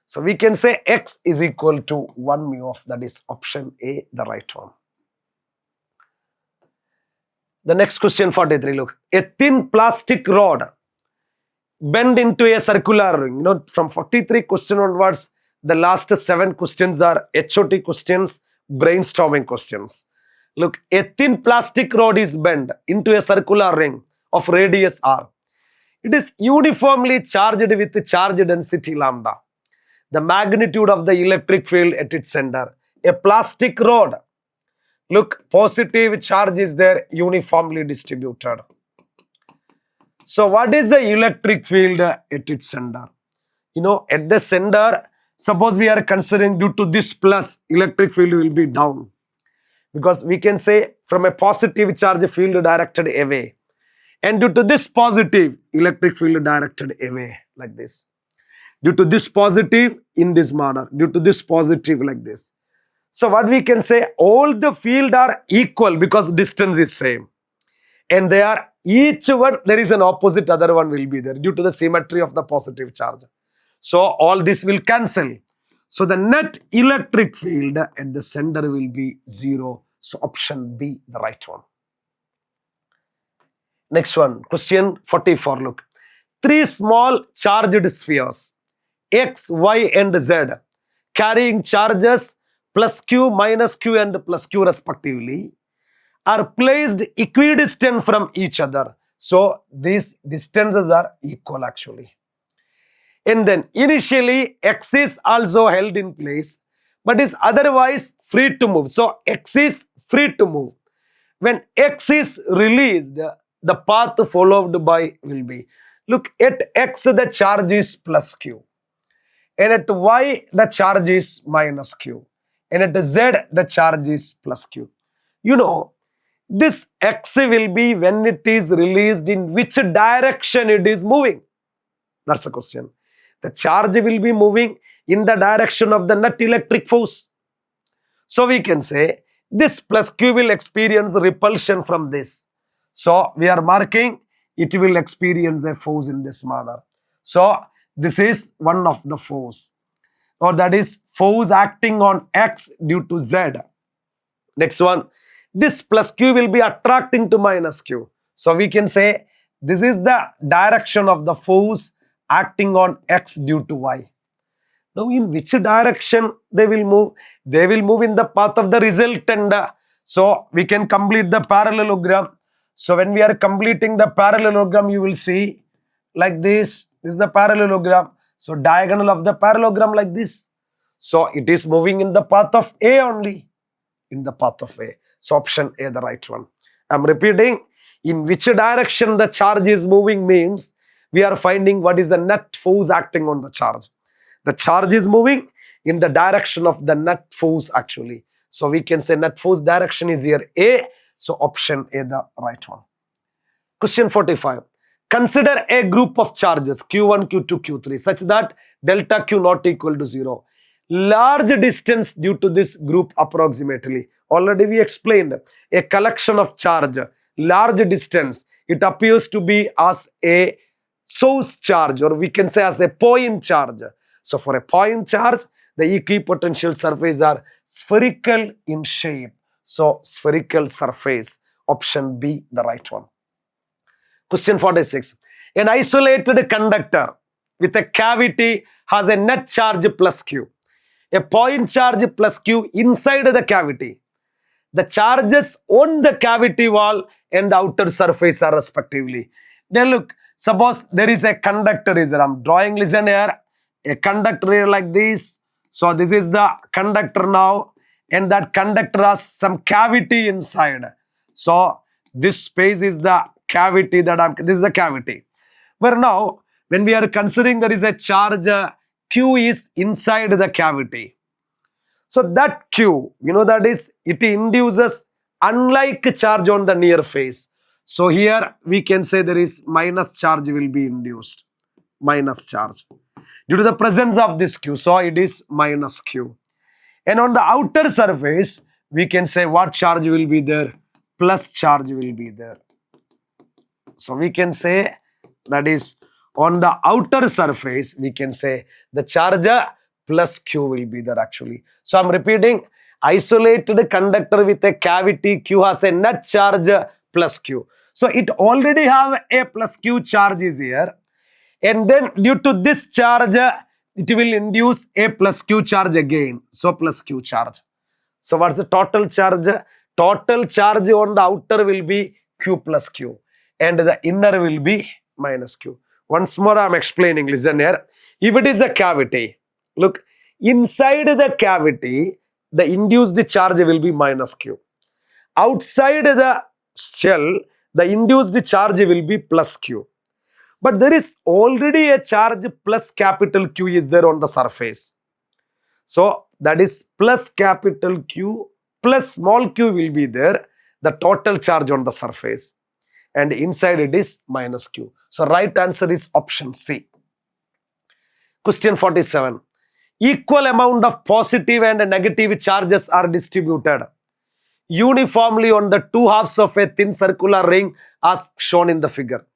So we can say x is equal to 1 mu of, that is option A, the right one. The next question 43, look. A thin plastic rod bent into a circular ring. From 43 question onwards, the last 7 questions are HOT questions, brainstorming questions. Look, a thin plastic rod is bent into a circular ring of radius r. It is uniformly charged with charge density lambda. The magnitude of the electric field at its center. A plastic rod. Look, positive charge is there, uniformly distributed. So what is the electric field at its center? At the center, suppose we are considering due to this plus, electric field will be down. Because we can say from a positive charge field directed away. And due to this positive, electric field directed away like this. Due to this positive, in this manner. Due to this positive, like this. So what we can say, all the field are equal because distance is same. And they are, each one, there is an opposite other one will be there due to the symmetry of the positive charge. So all this will cancel. So the net electric field at the center will be 0. So option B, the right one. Next one, question 44, look. 3 small charged spheres, X, Y and Z, carrying charges plus Q, minus Q and plus Q respectively, are placed equidistant from each other. So these distances are equal actually. And then initially X is also held in place but is otherwise free to move. So X is free to move. When X is released, the path followed by will be, look, at X the charge is plus Q, and at Y the charge is minus Q, and at Z the charge is plus Q. You know, this X will be when it is released, in which direction it is moving. That's the question. The charge will be moving in the direction of the net electric force. So we can say this plus Q will experience repulsion from this. So we are marking it will experience a force in this manner. So this is one of the force, or that is force acting on X due to Z. Next one, this plus Q will be attracting to minus Q. So we can say this is the direction of the force acting on X due to Y. Now in which direction they will move? They will move in the path of the resultant. So we can complete the parallelogram. So when we are completing the parallelogram, you will see like this. This is the parallelogram. So diagonal of the parallelogram like this. So it is moving in the path of A only. In the path of A. So option A, the right one. I am repeating, in which direction the charge is moving means we are finding what is the net force acting on the charge. The charge is moving in the direction of the net force actually. So we can say net force direction is here A. So option A, the right one. Question 45. Consider a group of charges Q1, Q2, Q3 such that delta Q not equal to 0. Large distance due to this group approximately. Already we explained a collection of charge, large distance. It appears to be as a source charge, or we can say as a point charge. So for a point charge, the equipotential surface are spherical in shape. So spherical surface, option B, the right one. Question 46. An isolated conductor with a cavity has a net charge plus Q. A point charge plus Q inside the cavity. The charges on the cavity wall and the outer surface are respectively. Then look, suppose there is a conductor is there. I'm drawing, listen here. A conductor here like this. So this is the conductor now, and that conductor has some cavity inside. So this space is the cavity this is the cavity. Where now, when we are considering there is a charge, Q is inside the cavity. So that Q, you know, that is, it induces unlike charge on the near face. So here we can say there is minus charge will be induced. Minus charge. Due to the presence of this Q, so it is minus Q. And on the outer surface, we can say what charge will be there? Plus charge will be there. So we can say that is on the outer surface, we can say the charge plus Q will be there actually. So I am repeating, isolated conductor with a cavity Q has a net charge plus Q. So it already have a plus Q charge is here. And then due to this charge, it will induce a plus Q charge again. So plus Q charge. So what's the total charge? Total charge on the outer will be Q plus Q. And the inner will be minus Q. Once more I am explaining, listen here. If it is a cavity, look, inside the cavity, the induced charge will be minus Q. Outside the shell, the induced charge will be plus Q. But there is already a charge plus capital Q is there on the surface. So that is plus capital Q plus small q will be there, the total charge on the surface. And inside it is minus q. So right answer is option C. Question 47. Equal amount of positive and negative charges are distributed uniformly on the two halves of a thin circular ring as shown in the figure.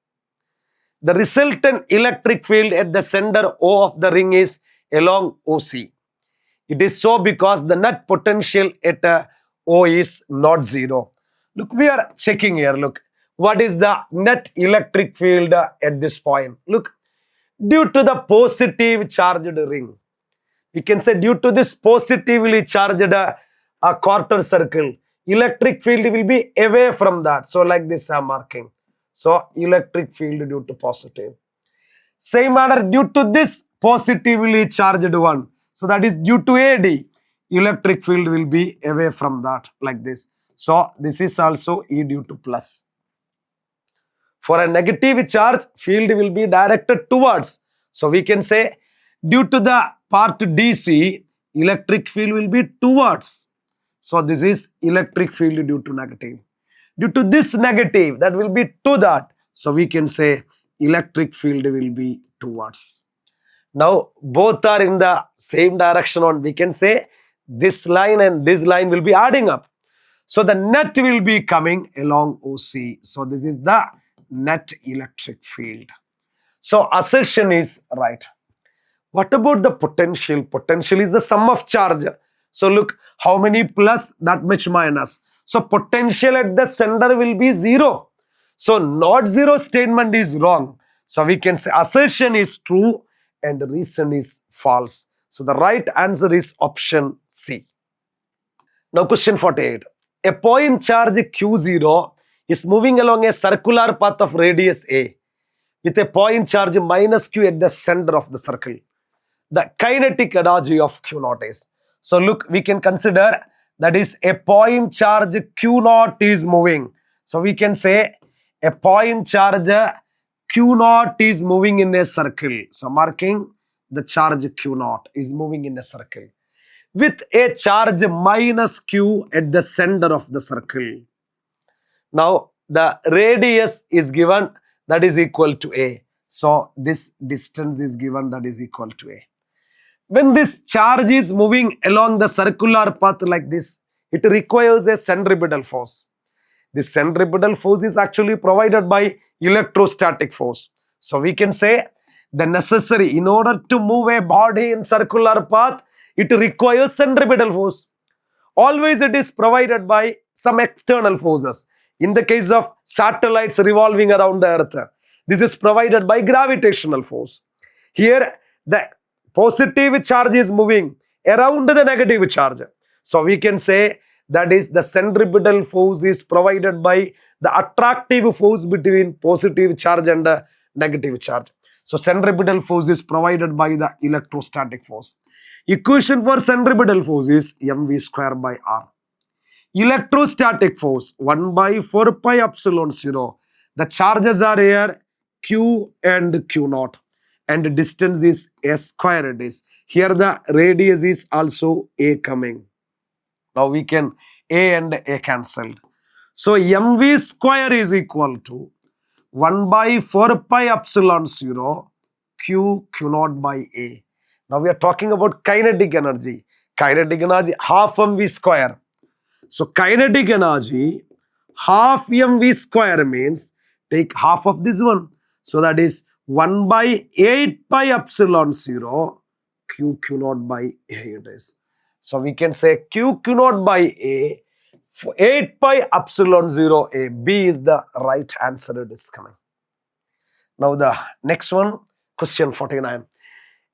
The resultant electric field at the center O of the ring is along OC. It is so because the net potential at O is not zero. Look, we are checking here. Look, what is the net electric field at this point? Look, due to the positive charged ring, we can say due to this positively charged a quarter circle, electric field will be away from that. So like this I am marking. So electric field due to positive. Same manner due to this positively charged one. So that is due to AD. Electric field will be away from that like this. So this is also E due to plus. For a negative charge, field will be directed towards. So we can say due to the part DC, electric field will be towards. So this is electric field due to negative. Due to this negative, that will be to that. So we can say electric field will be towards. Now both are in the same direction on. We can say this line and this line will be adding up. So the net will be coming along OC. So this is the net electric field. So assertion is right. What about the potential? Potential is the sum of charge. So look, how many plus, that much minus. So potential at the center will be 0. So not 0 statement is wrong. So we can say assertion is true and reason is false. So the right answer is option C. Now question 48. A point charge Q0 is moving along a circular path of radius A with a point charge minus Q at the center of the circle. The kinetic energy of Q0 is. So look, we can consider that is a point charge Q0 is moving. So we can say a point charge Q0 is moving in a circle. So marking the charge Q0 is moving in a circle with a charge minus Q at the center of the circle. Now the radius is given, that is equal to A. So this distance is given, that is equal to A. When this charge is moving along the circular path like this, it requires a centripetal force. This centripetal force is actually provided by electrostatic force. So we can say the necessary, in order to move a body in circular path, it requires centripetal force. Always it is provided by some external forces. In the case of satellites revolving around the earth, this is provided by gravitational force. Here the positive charge is moving around the negative charge. So we can say that is the centripetal force is provided by the attractive force between positive charge and negative charge. So centripetal force is provided by the electrostatic force. Equation for centripetal force is mv square by r. Electrostatic force 1 by 4 pi epsilon 0. The charges are here Q and Q0 and the distance is a square it is. Here the radius is also A coming. Now we can A and A cancelled. So mv square is equal to 1 by 4 pi epsilon 0 Q0 by A. Now we are talking about kinetic energy. Kinetic energy half mv square. So kinetic energy half mv square means take half of this one. So that is 1 by 8 pi epsilon 0 Q0 by A it is. So we can say Q0 by A 8 pi epsilon 0 A. B is the right answer, it is coming. Now the next one, question 49.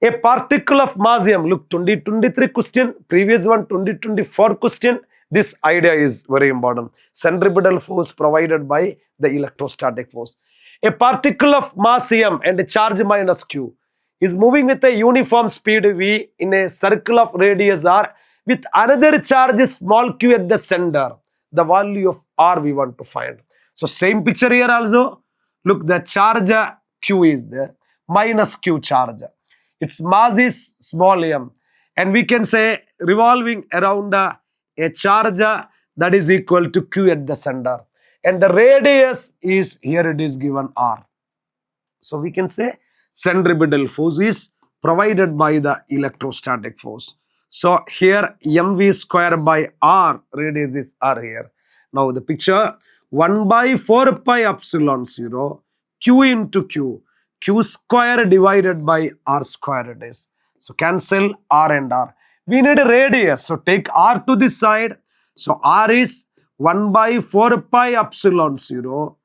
A particle of mass m, look 2023 question, previous one 2024 question. This idea is very important. Centripetal force provided by the electrostatic force. A particle of mass m and a charge minus q is moving with a uniform speed v in a circle of radius r with another charge small q at the center. The value of r we want to find. So same picture here also. Look, the charge q is there, minus q charge. Its mass is small m and we can say revolving around a charge that is equal to q at the center. And the radius is, here it is given r. So we can say centripetal force is provided by the electrostatic force. So here mv square by r, radius is r here. Now the picture 1 by 4 pi epsilon 0 q into q. Q square divided by r square it is. So cancel r and r. We need a radius. So take r to this side. So r is 1 by 4 pi epsilon 0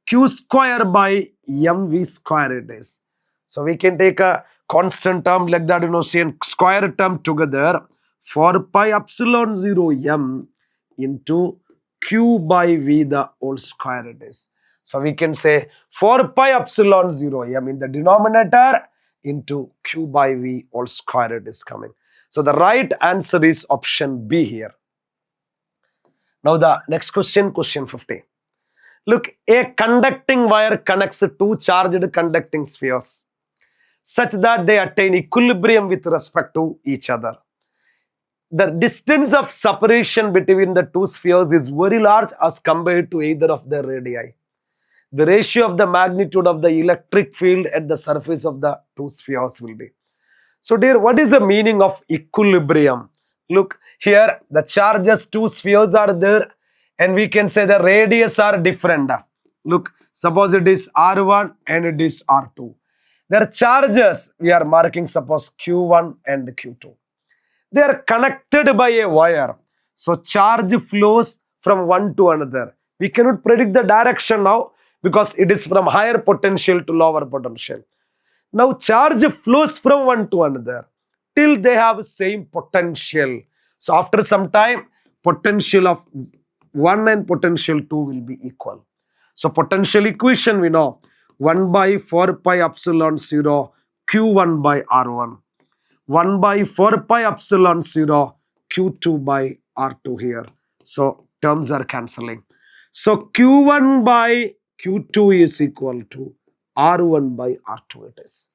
q square by mv square it is. So we can take a constant term like that, see square term together. 4 pi epsilon 0 m into q by v the whole square it is. So we can say 4 pi epsilon 0 m in the denominator into q by v all square it is coming. So the right answer is option B here. Now the next question, question 50. Look, a conducting wire connects two charged conducting spheres such that they attain equilibrium with respect to each other. The distance of separation between the two spheres is very large as compared to either of their radii. The ratio of the magnitude of the electric field at the surface of the two spheres will be. So dear, what is the meaning of equilibrium? Look, here the charges, two spheres are there and we can say the radius are different. Look, suppose it is R1 and it is R2. Their charges we are marking suppose Q1 and Q2. They are connected by a wire. So charge flows from one to another. We cannot predict the direction now because it is from higher potential to lower potential. Now charge flows from one to another till they have same potential. So after some time, potential of 1 and potential 2 will be equal. So potential equation we know 1 by 4 pi epsilon 0 Q1 by R1. 1 by 4 pi epsilon 0 Q2 by R2 here. So terms are cancelling. So Q1 by Q2 is equal to R1 by R2 it is.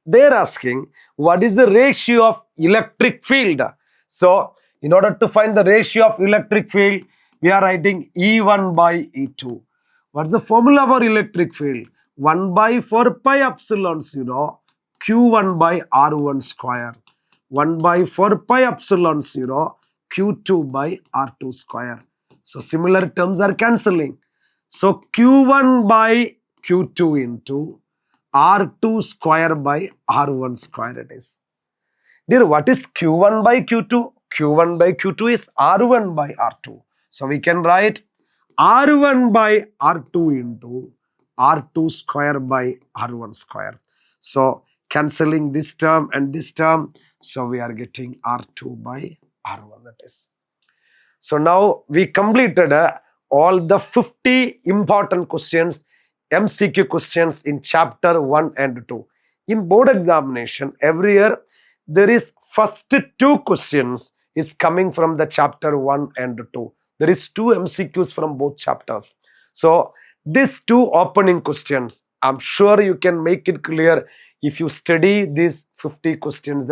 They are asking what is the ratio of electric field. So in order to find the ratio of electric field, we are writing E1 by E2. What's the formula for electric field? 1 by 4 pi epsilon 0 Q1 by R1 square. 1 by 4 pi epsilon 0 Q2 by R2 square. So similar terms are cancelling. So Q1 by Q2 into R2 square by R1 square it is. Dear, what is Q1 by Q2? Q1 by Q2 is R1 by R2. So we can write R1 by R2 into R2 square by R1 square. So cancelling this term and this term. So we are getting R2 by R1 it is. So now we completed all the 50 important questions, MCQ questions in chapter 1 and 2. In board examination, every year, there is first 2 questions is coming from the chapter 1 and 2. There is 2 MCQs from both chapters. So these 2 opening questions, I'm sure you can make it clear if you study these 50 questions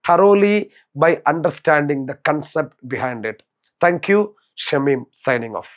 thoroughly by understanding the concept behind it. Thank you. Shamim signing off.